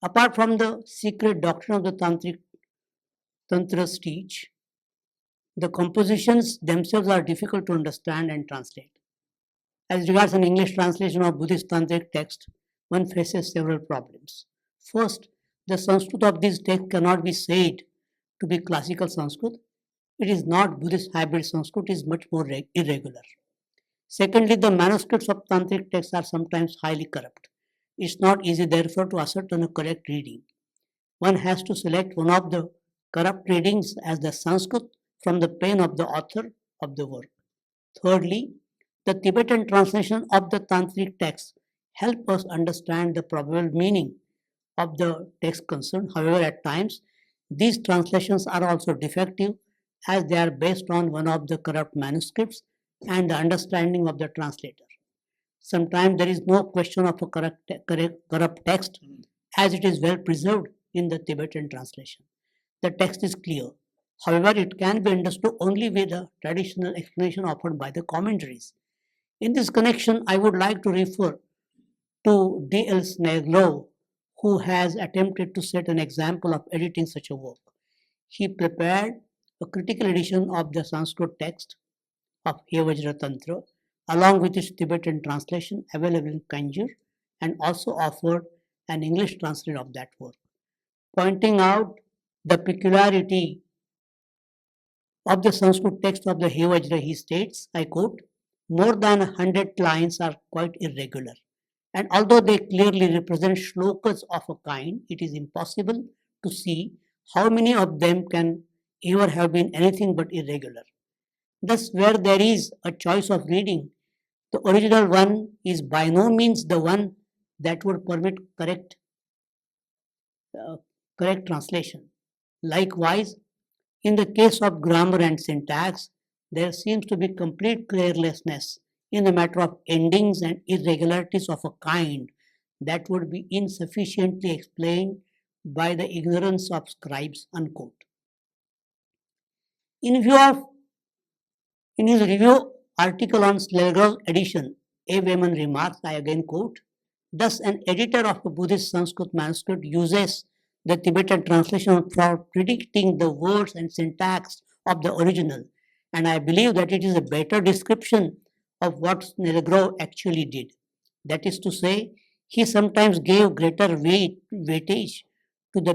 Apart from the secret doctrine of the Tantric tantras teach, the compositions themselves are difficult to understand and translate. As regards an English translation of Buddhist Tantric text, one faces several problems. First, the Sanskrit of these texts cannot be said to be classical Sanskrit. It is not Buddhist hybrid Sanskrit, it is much more irregular. Secondly, the manuscripts of Tantric texts are sometimes highly corrupt. It's not easy, therefore, to ascertain a correct reading. One has to select one of the corrupt readings as the Sanskrit from the pen of the author of the work. Thirdly, the Tibetan translation of the Tantric texts help us understand the probable meaning of the text concerned. However, at times, these translations are also defective as they are based on one of the corrupt manuscripts and the understanding of the translator. Sometimes there is no question of a corrupt text as it is well preserved in the Tibetan translation. The text is clear. However, it can be understood only with a traditional explanation offered by the commentaries. In this connection, I would like to refer to D.L. Snellgrove, who has attempted to set an example of editing such a work. He prepared a critical edition of the Sanskrit text of Hevajra Tantra, along with its Tibetan translation available in Kanjur, and also offered an English translation of that work. Pointing out the peculiarity of the Sanskrit text of the Hevajra, he states, I quote, more than 100 lines are quite irregular, and although they clearly represent shlokas of a kind, it is impossible to see how many of them can ever have been anything but irregular. Thus, where there is a choice of reading, the original one is by no means the one that would permit correct translation. Likewise, in the case of grammar and syntax, there seems to be complete carelessness in the matter of endings and irregularities of a kind that would be insufficiently explained by the ignorance of scribes, unquote. In his review article on Snellgrove's edition, A. Wayman remarks, I again quote, thus an editor of a Buddhist Sanskrit manuscript uses the Tibetan translation for predicting the words and syntax of the original, and I believe that it is a better description of what Snellgrove actually did. That is to say, he sometimes gave greater weightage to the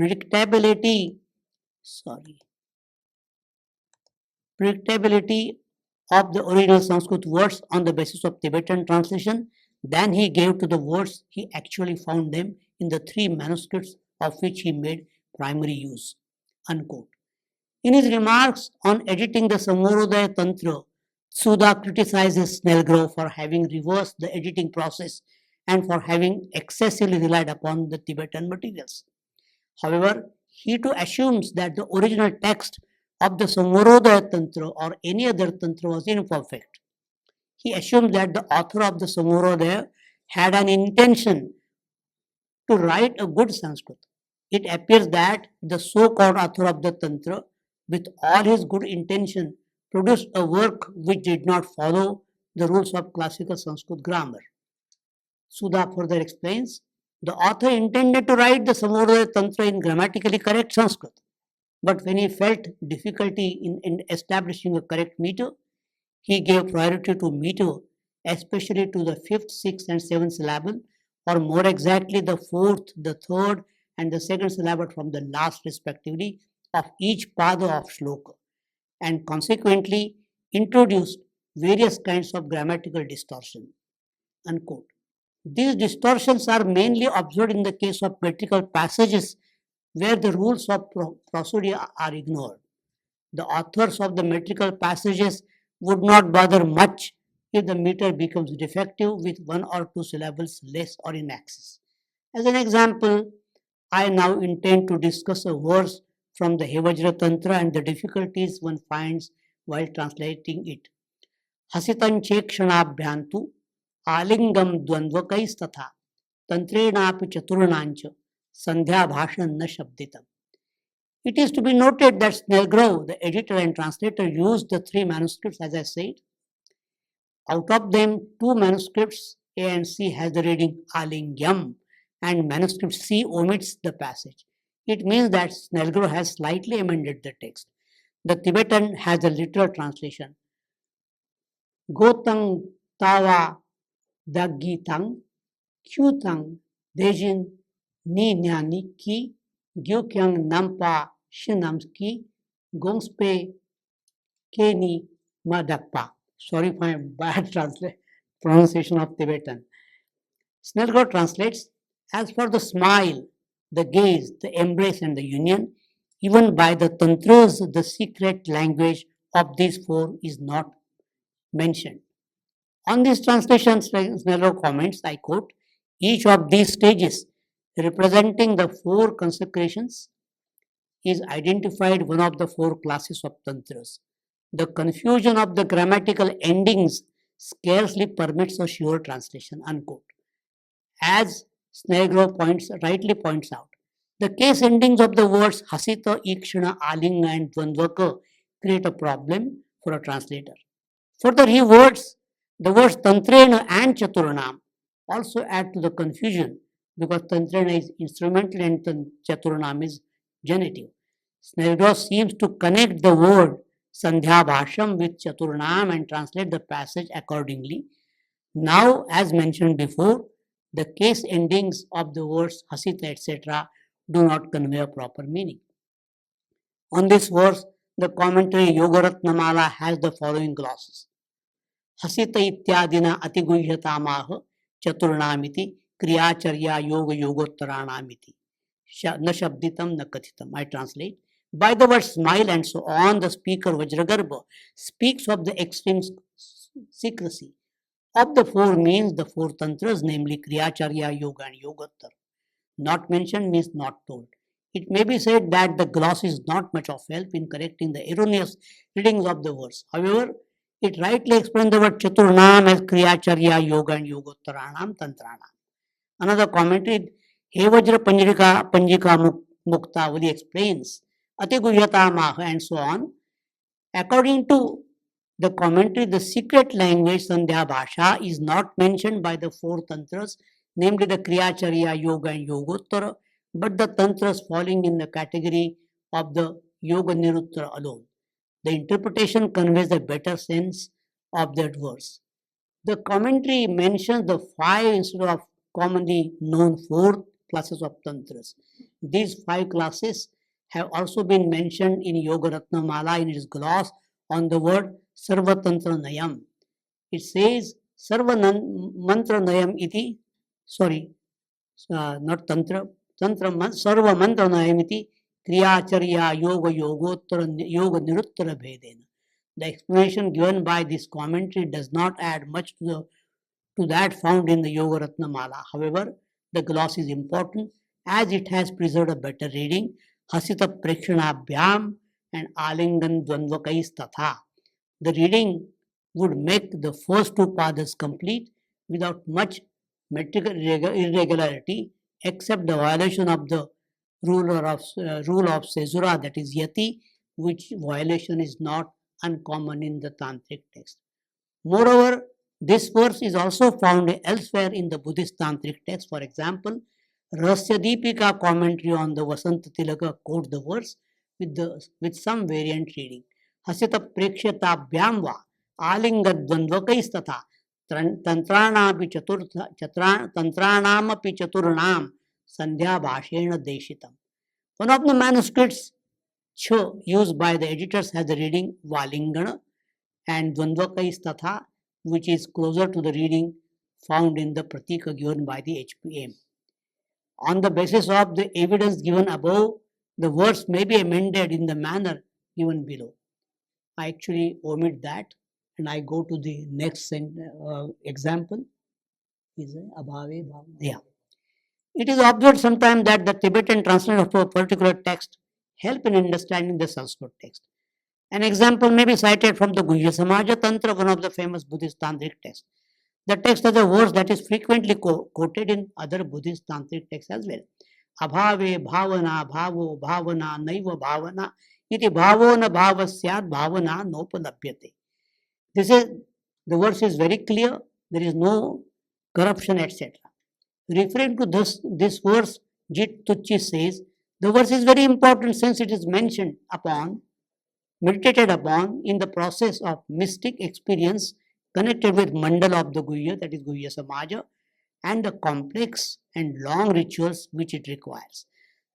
predictability of the original Sanskrit words on the basis of Tibetan translation than he gave to the words he actually found them in the three manuscripts of which he made primary use, unquote. In his remarks on editing the Samorodaya Tantra, Suda criticizes Snellgrove for having reversed the editing process and for having excessively relied upon the Tibetan materials. However, he too assumes that the original text of the Samorodaya Tantra or any other Tantra was imperfect. He assumes that the author of the Samorodaya had an intention to write a good Sanskrit. It appears that the so-called author of the Tantra, with all his good intention, produced a work which did not follow the rules of classical Sanskrit grammar. Suda further explains, the author intended to write the Samorodaya Tantra in grammatically correct Sanskrit, but when he felt difficulty in establishing a correct meter, he gave priority to meter, especially to the fifth, sixth, and seventh syllable, or more exactly the fourth, the third, and the second syllable from the last, respectively, of each pada of shloka, and consequently introduced various kinds of grammatical distortion, unquote. These distortions are mainly observed in the case of metrical passages where the rules of prosody are ignored. The authors of the metrical passages would not bother much if the meter becomes defective with 1 or 2 syllables less or in excess. As an example, I now intend to discuss a verse from the Hevajra Tantra and the difficulties one finds while translating it. Hasitanchekshanabhyantu alingam dvandvakaistatha tantrenapi chaturnaancha sandhya bhashan na shabditam. It is to be noted that Snellgrove, the editor and translator, used the 3 manuscripts as I said. Out of them, 2 manuscripts A and C has the reading Alingyam and manuscript C omits the passage. It means that Snellgrove has slightly amended the text. The Tibetan has a literal translation. Gotang tawa daggitang kyutang dejin ni nyani ki gyukyang nampa shinamski gongspe keni madakpa. Sorry for my bad pronunciation of Tibetan. Snellgrove translates, as for the smile, the gaze, the embrace and the union, even by the tantras, the secret language of these 4 is not mentioned. On this translation, Snellgrove comments, I quote, each of these stages representing the 4 consecrations is identified one of the 4 classes of tantras. The confusion of the grammatical endings scarcely permits a sure translation, unquote. As Snellgrove rightly points out, the case endings of the words hasita, ikshana, alinga and dvandvaka create a problem for a translator. Further, the words tantrena and chaturnaam also add to the confusion because tantrena is instrumental and chaturnaam is genitive. Snellgrove seems to connect the word sandhya bhasham with chaturnaam and translate the passage accordingly. Now, as mentioned before, the case endings of the words hasita etc. do not convey a proper meaning. On this verse, the commentary Yogaratnamala has the following glosses. Hasita ityadina atiguhyatamaha chaturnamiti kriyacharya yoga yogottaranamiti na shabditam na kathitam. I translate. By the word smile and so on, the speaker Vajragarbha speaks of the extreme secrecy of the 4 means the 4 tantras, namely Kriyacharya, Yoga and Yogottara. Not mentioned means not told. It may be said that the gloss is not much of help in correcting the erroneous readings of the verse. However, it rightly explains the word Chaturnam as Kriyacharya, Yoga and Yogottaranam, Tantranam. Another commentary, Hevajra Panjika Muktavali explains Atiguyatamaha and so on. According to the commentary, the secret language Sandhya Bhasha is not mentioned by the 4 tantras, namely the Kriyacharya, Yoga and Yogottara, but the tantras falling in the category of the Yoga Niruttara alone. The interpretation conveys a better sense of that verse. The commentary mentions the 5 instead of commonly known 4 classes of tantras. These 5 classes have also been mentioned in Yoga Ratnamala in its gloss on the word Sarva Tantra Nayam. It says Sarva Mantra Nayam iti, not Tantra, Sarva Mantra Nayam iti Kriyacharya Yoga Yogottara Yoga Niruttara Bhedena. The explanation given by this commentary does not add much to that found in the Yoga Ratnamala. However, the gloss is important as it has preserved a better reading, Hasita Prekshanabhyam and Alingan Dvandvakais Tatha. The reading would make the first 2 padas complete without much metrical irregularity except the violation of the rule of Sezura, that is Yati, which violation is not uncommon in the Tantric text. Moreover, this verse is also found elsewhere in the Buddhist Tantric text. For example, Rahasya commentary on the Vasanta Tilaka quotes the verse with some variant reading. Hasita Prekshatabhyam va Alingadvandvakais tatha Tantranamapi Chaturnam Sandhya Bhashena Deshitam. One of the manuscripts used by the editors has the reading Valingana and Dvandvakais tatha, which is closer to the reading found in the Pratika given by the HPM. On the basis of the evidence given above, the verse may be amended in the manner given below. I actually omit that and I go to the next example, is abhave bhava. Yeah. It is observed sometimes that the Tibetan translation of a particular text help in understanding the Sanskrit text. An example may be cited from the Guhya Samaja Tantra, one of the famous Buddhist Tantric texts. The text has a verse that is frequently quoted in other Buddhist Tantric texts as well. Abhave bhavana bhavo bhavana naiva bhavana iti bhavo na bhava syad bhavana nopalabhyate. The verse is very clear. There is no corruption, etc. Referring to this verse, Jit Tucci says, the verse is very important since it is meditated upon in the process of mystic experience connected with mandala of the Guhya, that is Guhya Samaja, and the complex and long rituals which it requires.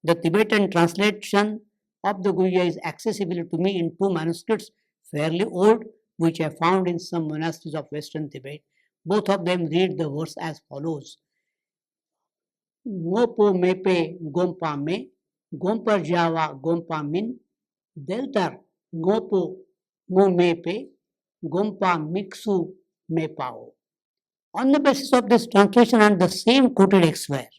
The Tibetan translation of the Guhya is accessible to me in 2 manuscripts, fairly old, which I found in some monasteries of Western Tibet. Both of them read the verse as follows. Ngopo mepe gompa me, gompa java gompa min, deltar ngopo mo mepe, gompa mixu me pao. On the basis of this translation and the same quoted elsewhere,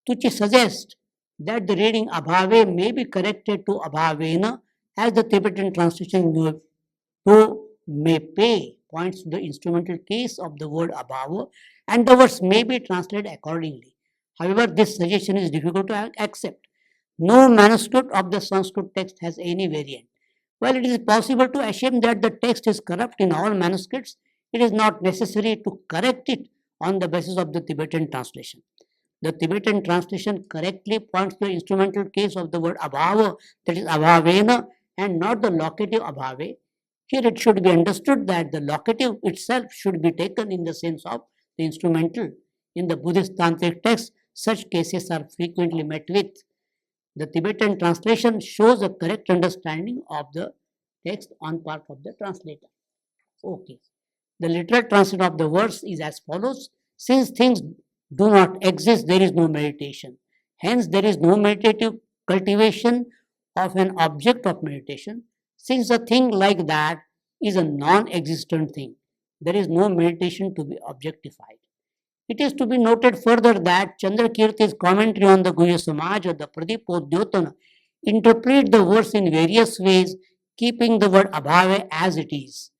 Tucci suggests that the reading abhave may be corrected to abhavena, as the Tibetan translation to mepe points to the instrumental case of the word abhava, and the words may be translated accordingly. However, this suggestion is difficult to accept. No manuscript of the Sanskrit text has any variant. While it is possible to assume that the text is corrupt in all manuscripts, it is not necessary to correct it on the basis of the Tibetan translation. The Tibetan translation correctly points to the instrumental case of the word abhava, that is abhavena, and not the locative abhave. Here it should be understood that the locative itself should be taken in the sense of the instrumental. In the Buddhist Tantric text, such cases are frequently met with. The Tibetan translation shows a correct understanding of the text on part of the translator. Okay. The literal translation of the verse is as follows. Since things do not exist, there is no meditation. Hence, there is no meditative cultivation of an object of meditation. Since a thing like that is a non-existent thing, there is no meditation to be objectified. It is to be noted further that Chandrakirti's commentary on the Guhya Samaja, the Pradipodhyotana, interpret the verse in various ways, keeping the word abhave as it is.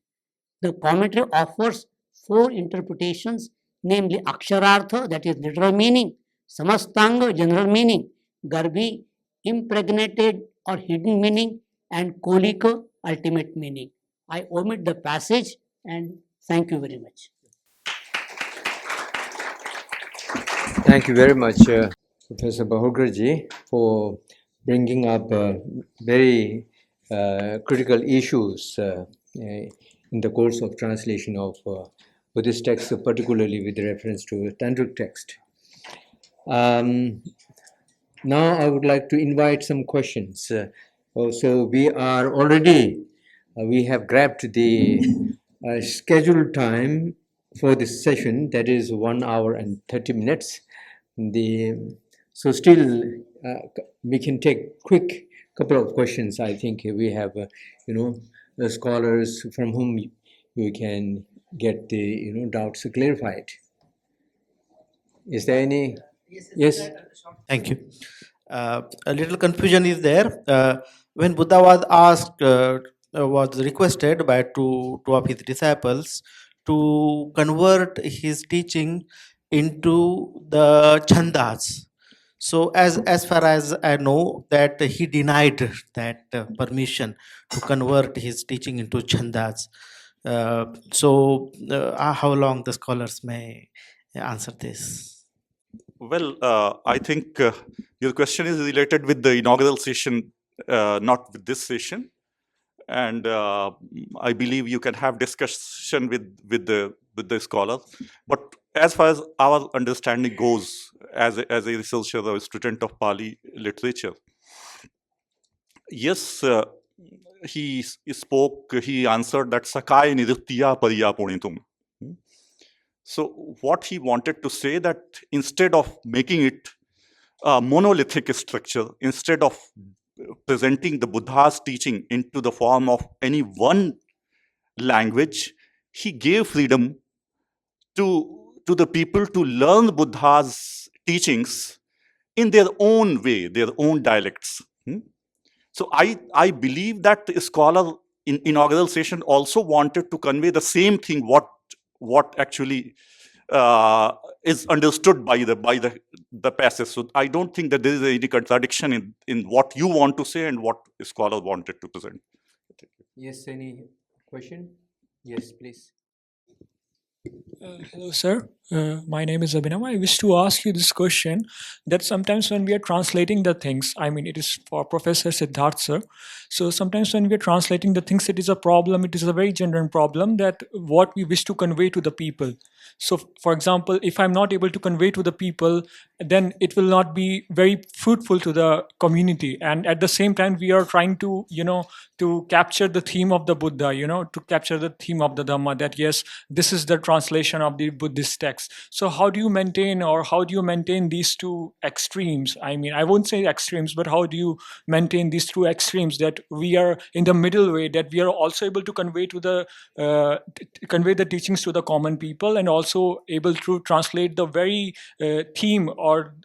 The commentary offers 4 interpretations, namely Aksharartha, that is literal meaning, Samastanga, general meaning, Garbhi, impregnated or hidden meaning, and Kolika, ultimate meaning. I omit the passage and thank you very much. Thank you very much, Professor Bahulkar for bringing up very critical issues in the course of translation of Buddhist texts, particularly with reference to Tantric text. Now I would like to invite some questions. So we are already, we have grabbed the scheduled time for this session, that is 1 hour and 30 minutes. So still we can take quick couple of questions. I think we have the scholars from whom we can get the doubts clarified. Is there any? Yes. Thank you. A little confusion is there. When Buddha was requested by two of his disciples to convert his teaching into the chandas. So as far as I know, that he denied that permission to convert his teaching into chandas. How long the scholars may answer this? Well, I think your question is related with the inaugural session, not with this session. And I believe you can have discussion with the scholar. But as far as our understanding goes, as a researcher or a student of Pali literature, yes, he answered that Sakai Niduttiya Pariya Punitum. So what he wanted to say, that instead of making it a monolithic structure, instead of presenting the Buddha's teaching into the form of any one language, he gave freedom to the people to learn Buddha's teachings in their own way, their own dialects. So I believe that the scholar in inaugural session also wanted to convey the same thing, what actually is understood by the passage. So I don't think that there is any contradiction in what you want to say and what the scholar wanted to present. Yes, any question? Yes, please. Hello, sir. My name is Abhinav. I wish to ask you this question that sometimes when we are translating the things, I mean, it is for Professor Siddharth, sir. So sometimes when we are translating the things, it is a problem. It is a very genuine problem that what we wish to convey to the people. So, for example, if I'm not able to convey to the people, then it will not be very fruitful to the community. And at the same time, we are trying to, to capture the theme of the Buddha, to capture the theme of the Dhamma, that yes, this is the translation of the Buddhist text. So how do you maintain these two extremes? I mean, I won't say extremes, but how do you maintain these two extremes, that we are in the middle way, that we are also able to convey the teachings to the common people, and also able to translate the very theme or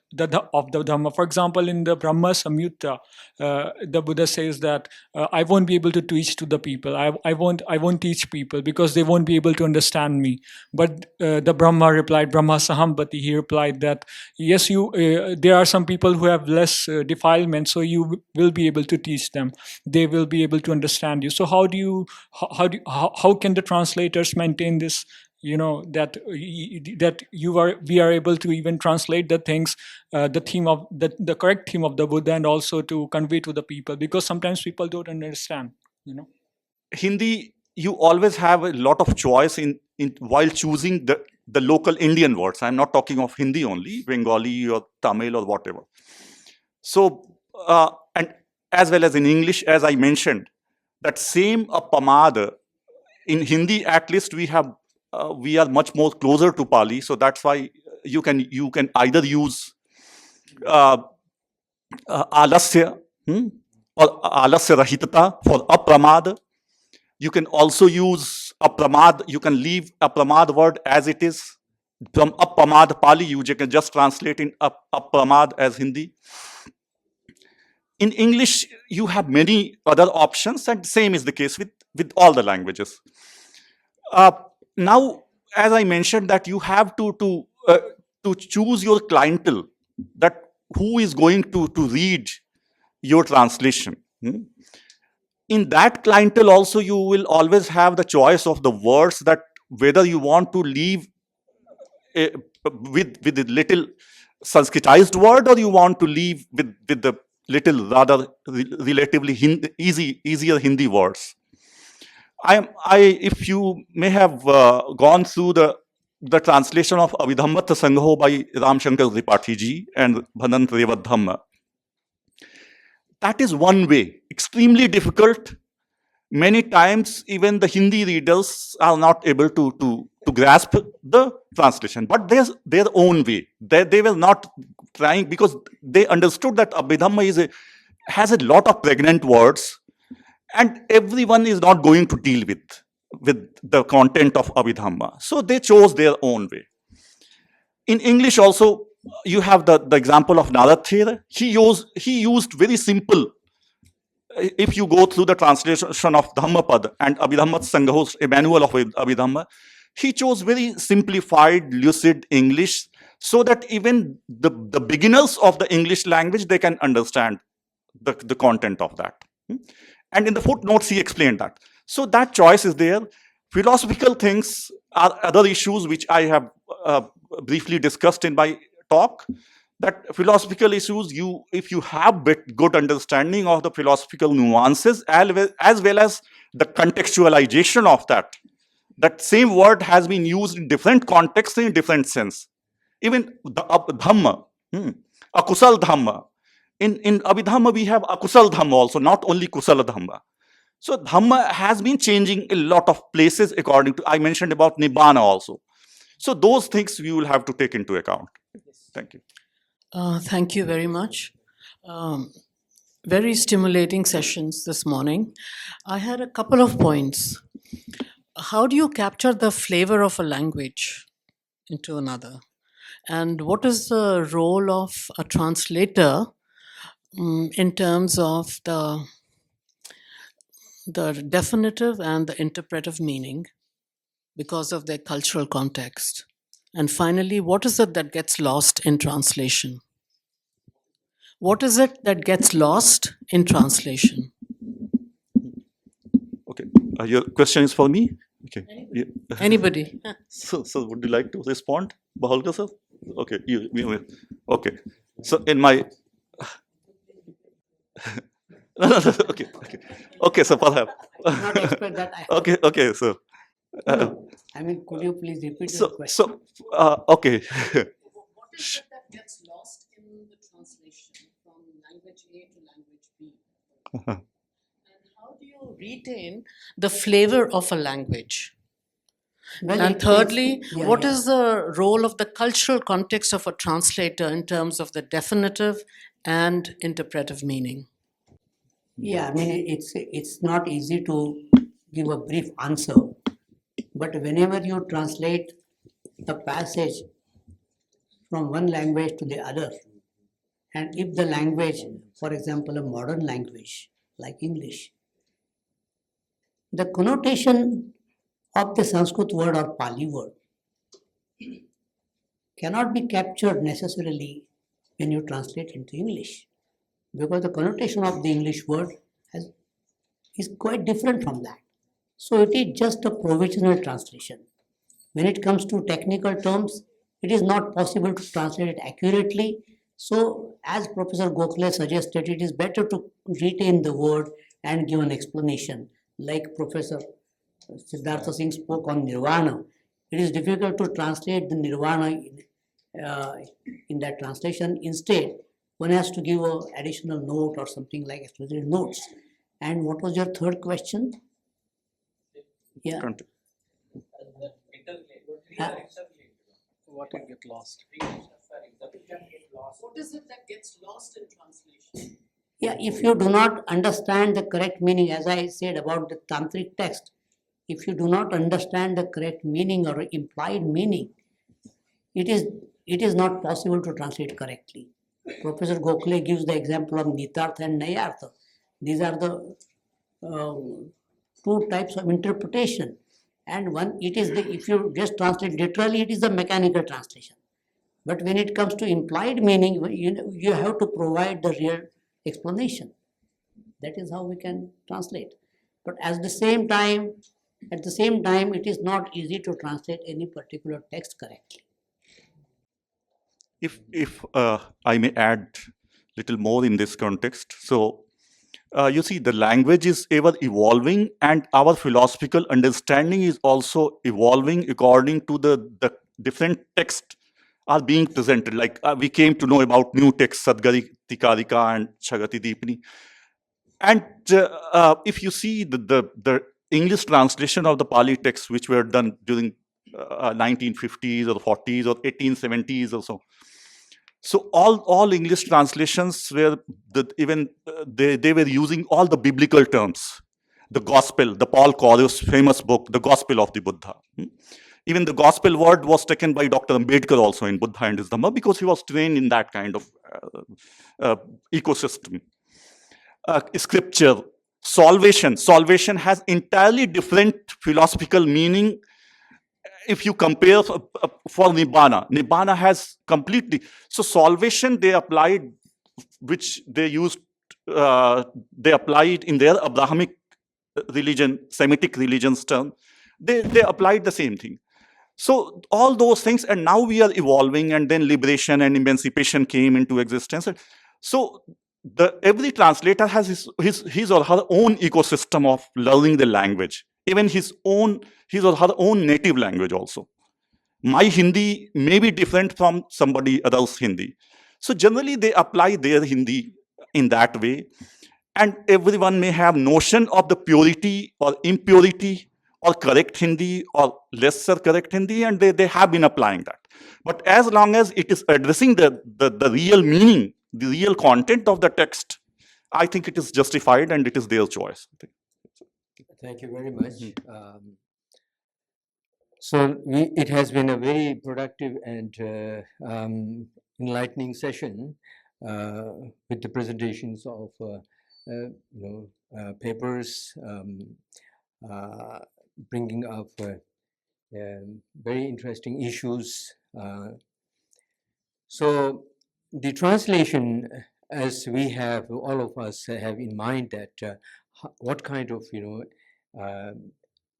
of the Dhamma. For example, in the Brahma Samyutta, the Buddha says that I won't be able to teach to the people. I won't teach people because they won't be able to understand me. But the Brahma replied, Brahma Sahambati, he replied that yes, there are some people who have less defilement, so you will be able to teach them. They will be able to understand you. So how can the translators maintain this? That we are able to even translate the things, the theme of the correct theme of the Buddha, and also to convey to the people, because sometimes people don't understand. Hindi, you always have a lot of choice in while choosing the local Indian words. I'm not talking of Hindi only, Bengali or Tamil or whatever. So and as well as in English, as I mentioned, that same apamada in Hindi, at least we are much more closer to Pali, so that's why you can either use alasya or alasya rahitata for apramad. You can also use apramad. You can leave apramad word as it is. From apamad Pali, you can just translate in apramad as Hindi. In English, you have many other options, and same is the case with all the languages. Now, as I mentioned, that you have to choose your clientele, that who is going to read your translation. In that clientele also, you will always have the choice of the words, that whether you want to leave with the little Sanskritized word, or you want to leave with the little rather relatively easier Hindi words. If you may have gone through the translation of Abhidhammat Sangho by Ram Shankar Tripathi ji and Bhanan Trevadhamma, that is one way, extremely difficult. Many times, even the Hindi readers are not able to grasp the translation, but there's their own way. They were not trying, because they understood that Abhidhamma has a lot of pregnant words, and everyone is not going to deal with the content of Abhidhamma. So they chose their own way. In English also, you have the example of Narathera. He used very simple. If you go through the translation of Dhammapad and Abhidhammat Sangho's manual of Abhidhamma, he chose very simplified, lucid English, so that even the beginners of the English language, they can understand the content of that. And in the footnotes, he explained that. So that choice is there. Philosophical things are other issues which I have briefly discussed in my talk. That philosophical issues, if you have good understanding of the philosophical nuances, as well as the contextualization of that same word has been used in different contexts in different sense. Even the Dhamma, Akusal Dhamma. In Abhidhamma, we have Akusal Dhamma also, not only Kusala Dhamma. So Dhamma has been changing a lot of places according to, I mentioned about Nibbana also. So those things we will have to take into account. Thank you. Thank you very much. Very stimulating sessions this morning. I had a couple of points. how do you capture the flavor of a language into another? And what is the role of a translator in terms of the definitive and the interpretive meaning because of their cultural context? And finally, what is it that gets lost in translation? What is it that gets lost in translation? Okay, your question is for me? Okay. Anybody? So would you like to respond, Bahulkar sir? Okay, okay. So in my no, okay, so perhaps Not expect that I okay, so no. I mean, could you please repeat your so question? okay. What is it that gets lost in the translation from language A to language B? And how do you retain the flavor of a language? Well, And thirdly, yeah, what yeah. is the role of the cultural context of a translator in terms of the definitive and interpretive meaning? Yeah, I mean, it's not easy to give a brief answer, but whenever you translate a passage from one language to the other, and if the language, for example, a modern language like English, the connotation of the Sanskrit word or Pali word cannot be captured necessarily when you translate into English, because the connotation of the English word is quite different from that. So it is just a provisional translation. When it comes to technical terms, it is not possible to translate it accurately. So, as Professor Gokhale suggested, it is better to retain the word and give an explanation. Like Professor Siddhartha Singh spoke on nirvana, it is difficult to translate the nirvana in that translation. Instead, one has to give an additional note or something like explanatory notes. And what was your third question? Yeah. What will get lost? What is it that gets lost in translation? Yeah, if you do not understand the correct meaning, as I said about the Tantric text, if you do not understand the correct meaning or implied meaning, it is not possible to translate correctly. Professor Gokhale gives the example of Nitartha and Nayartha. These are the two types of interpretation. And one, it is the, if you just translate literally, it is the mechanical translation. But when it comes to implied meaning, you have to provide the real explanation. That is how we can translate. But at the same time, it is not easy to translate any particular text correctly. If I may add little more in this context, so you see, the language is ever evolving, and our philosophical understanding is also evolving according to the different texts are being presented. Like we came to know about new texts, theŠaḍgatikārikā and Shagati. And if you see the English translation of the Pali texts, which were done during 1950s or 40s or 1870s or so, so all English translations were they were using all the biblical terms, the gospel, the Paul Koros famous book, the Gospel of the Buddha. Even the gospel word was taken by Dr. Ambedkar also in Buddha and his Dhamma, because he was trained in that kind of ecosystem. Scripture, salvation has entirely different philosophical meaning. If you compare for Nibbana has completely, so salvation they applied, which they used, they applied in their Abrahamic religion, Semitic religions term, they applied the same thing. So all those things, and now we are evolving, and then liberation and emancipation came into existence. So every translator has his or her own ecosystem of learning the language, even his or her own native language also. My Hindi may be different from somebody else's Hindi. So generally they apply their Hindi in that way, and everyone may have notion of the purity or impurity or correct Hindi or lesser correct Hindi, and they have been applying that. But as long as it is addressing the real meaning, the real content of the text, I think it is justified and it is their choice. Thank you very much. So it has been a very productive and enlightening session with the presentations of papers, bringing up very interesting issues. So the translation, as we have, all of us have in mind that what kind of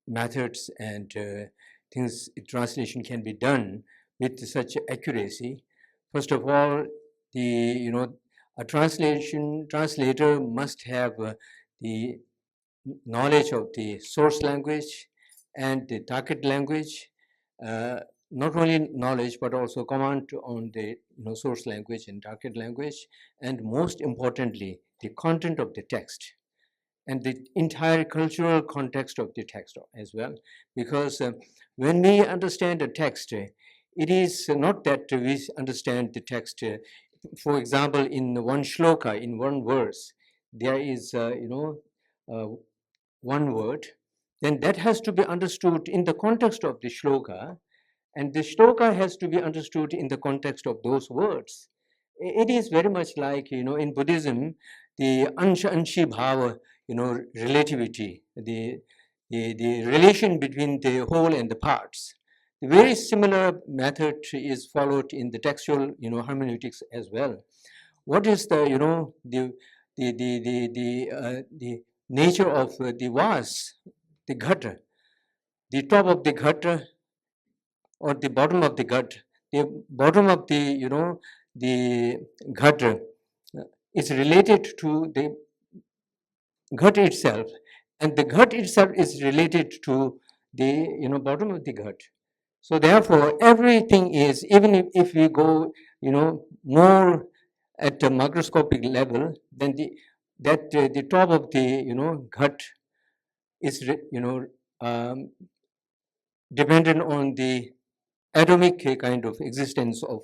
methods and things translation can be done with such accuracy. First of all, a translator must have the knowledge of the source language and the target language, not only knowledge but also command on the source language and target language, and most importantly the content of the text and the entire cultural context of the text as well. Because when we understand a text, it is not that we understand the text, for example, in one shloka, in one verse, there is, one word, then that has to be understood in the context of the shloka, and the shloka has to be understood in the context of those words. It is very much like, in Buddhism, the ansha-anshi bhava, relativity, the relation between the whole and the parts. A very similar method is followed in the textual, hermeneutics as well. What is the, the nature of the vase, the ghata, the top of the ghata or the bottom of the ghata? The bottom of the, the ghata is related to the ghat itself, and the ghat itself is related to the bottom of the ghat. So therefore, everything is, even if we go more at the microscopic level, then the top of the ghat is dependent on the atomic kind of existence of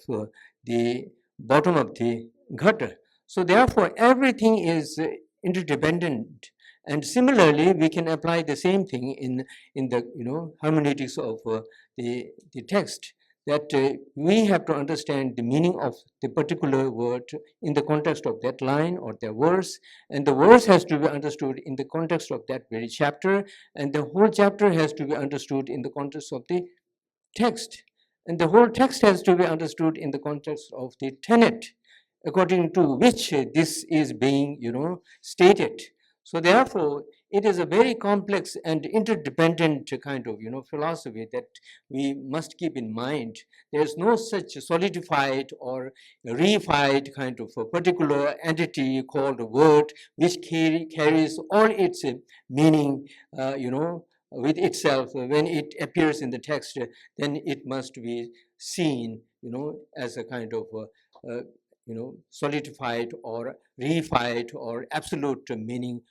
the bottom of the ghat. So therefore, everything is interdependent. And similarly, we can apply the same thing in the hermeneutics of the text, that we have to understand the meaning of the particular word in the context of that line or the verse, and the verse has to be understood in the context of that very chapter, and the whole chapter has to be understood in the context of the text, and the whole text has to be understood in the context of the tenet according to which this is being stated. So therefore, it is a very complex and interdependent kind of philosophy that we must keep in mind. There is no such solidified or reified kind of a particular entity called a word which carries all its meaning with itself. When it appears in the text, then it must be seen as a kind of solidified or reified or absolute meaning,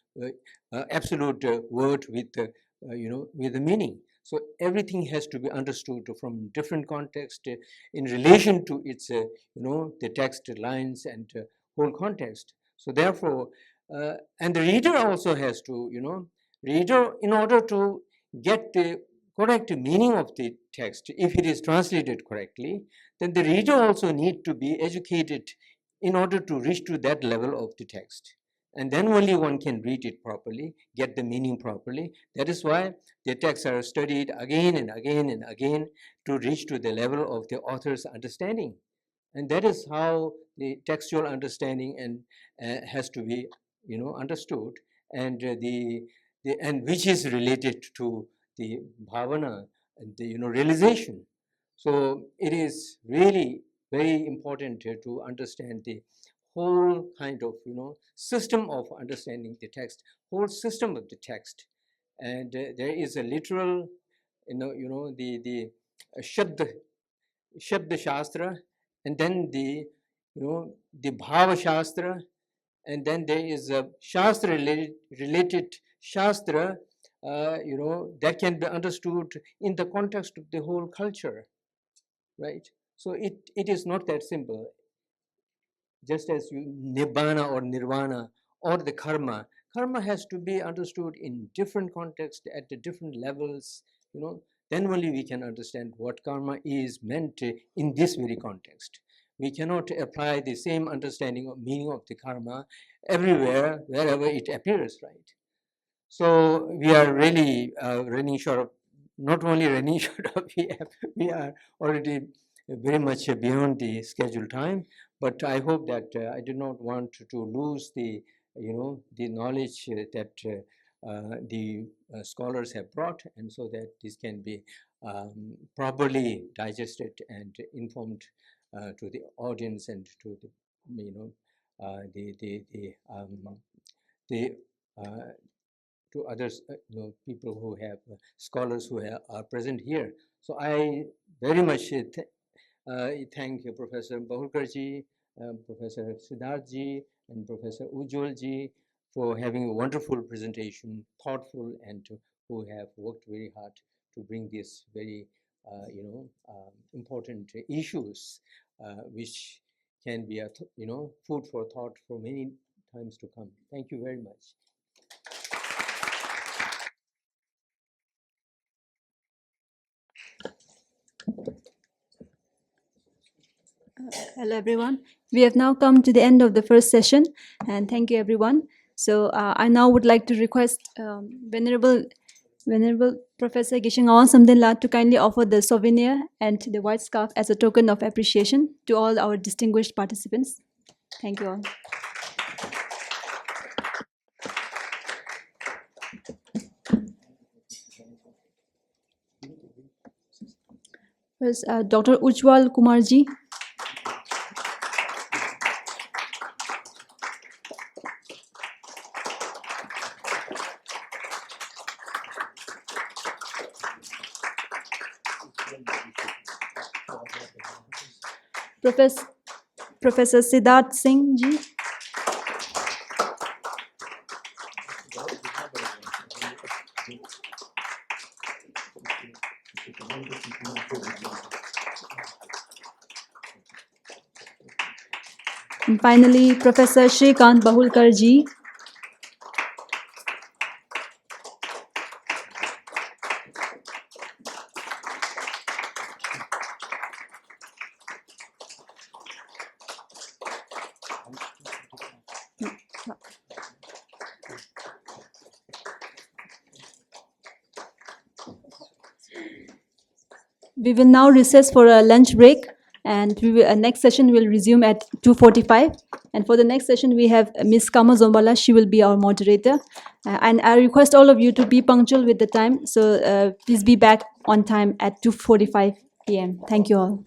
absolute word with with a meaning. So everything has to be understood from different context in relation to its the text lines and whole context. So therefore, and the reader also has to reader, in order to get the correct meaning of the text, if it is translated correctly, then the reader also need to be educated in order to reach to that level of the text. And then only one can read it properly, get the meaning properly. That is why the texts are studied again and again and again to reach to the level of the author's understanding. And that is how the textual understanding and has to be understood, and and which is related to the bhavana and the realization. So it is really very important to understand the whole kind of system of understanding the text, whole system of the text. And there is a literal the Shabda Shastra, and then the the Bhava Shastra, and then there is a Shastra related Shastra, that can be understood in the context of the whole culture, right? So it is not that simple. Just as Nibbana or Nirvana or the karma has to be understood in different contexts at the different levels. then only we can understand what karma is meant in this very context. We cannot apply the same understanding of meaning of the karma everywhere, wherever it appears, right? So we are really running short of, not only running short of, we are already very much beyond the scheduled time, but I hope that I do not want to lose the, the knowledge that the scholars have brought, and so that this can be properly digested and informed to the audience and to the to others, people who have scholars who are present here. So I very much thank Professor Bahulkar ji, Professor Siddharth ji, and Professor Ujjwal ji for having a wonderful presentation, thoughtful, and who have worked very hard to bring these very important issues, which can be a food for thought for many times to come. Thank you very much. Hello everyone. We have now come to the end of the first session, and thank you everyone. So I now would like to request Venerable Professor Geshe Samdenla to kindly offer the souvenir and the white scarf as a token of appreciation to all our distinguished participants. Thank you all. First, Dr. Ujjwal Kumar ji. Professor Siddharth Singh ji. And finally, Professor Shrikant Bahulkar ji. We will now recess for a lunch break, and next session will resume at 2:45. And for the next session, we have Ms. Kama Zombala. She will be our moderator. And I request all of you to be punctual with the time. So please be back on time at 2:45 p.m. Thank you all.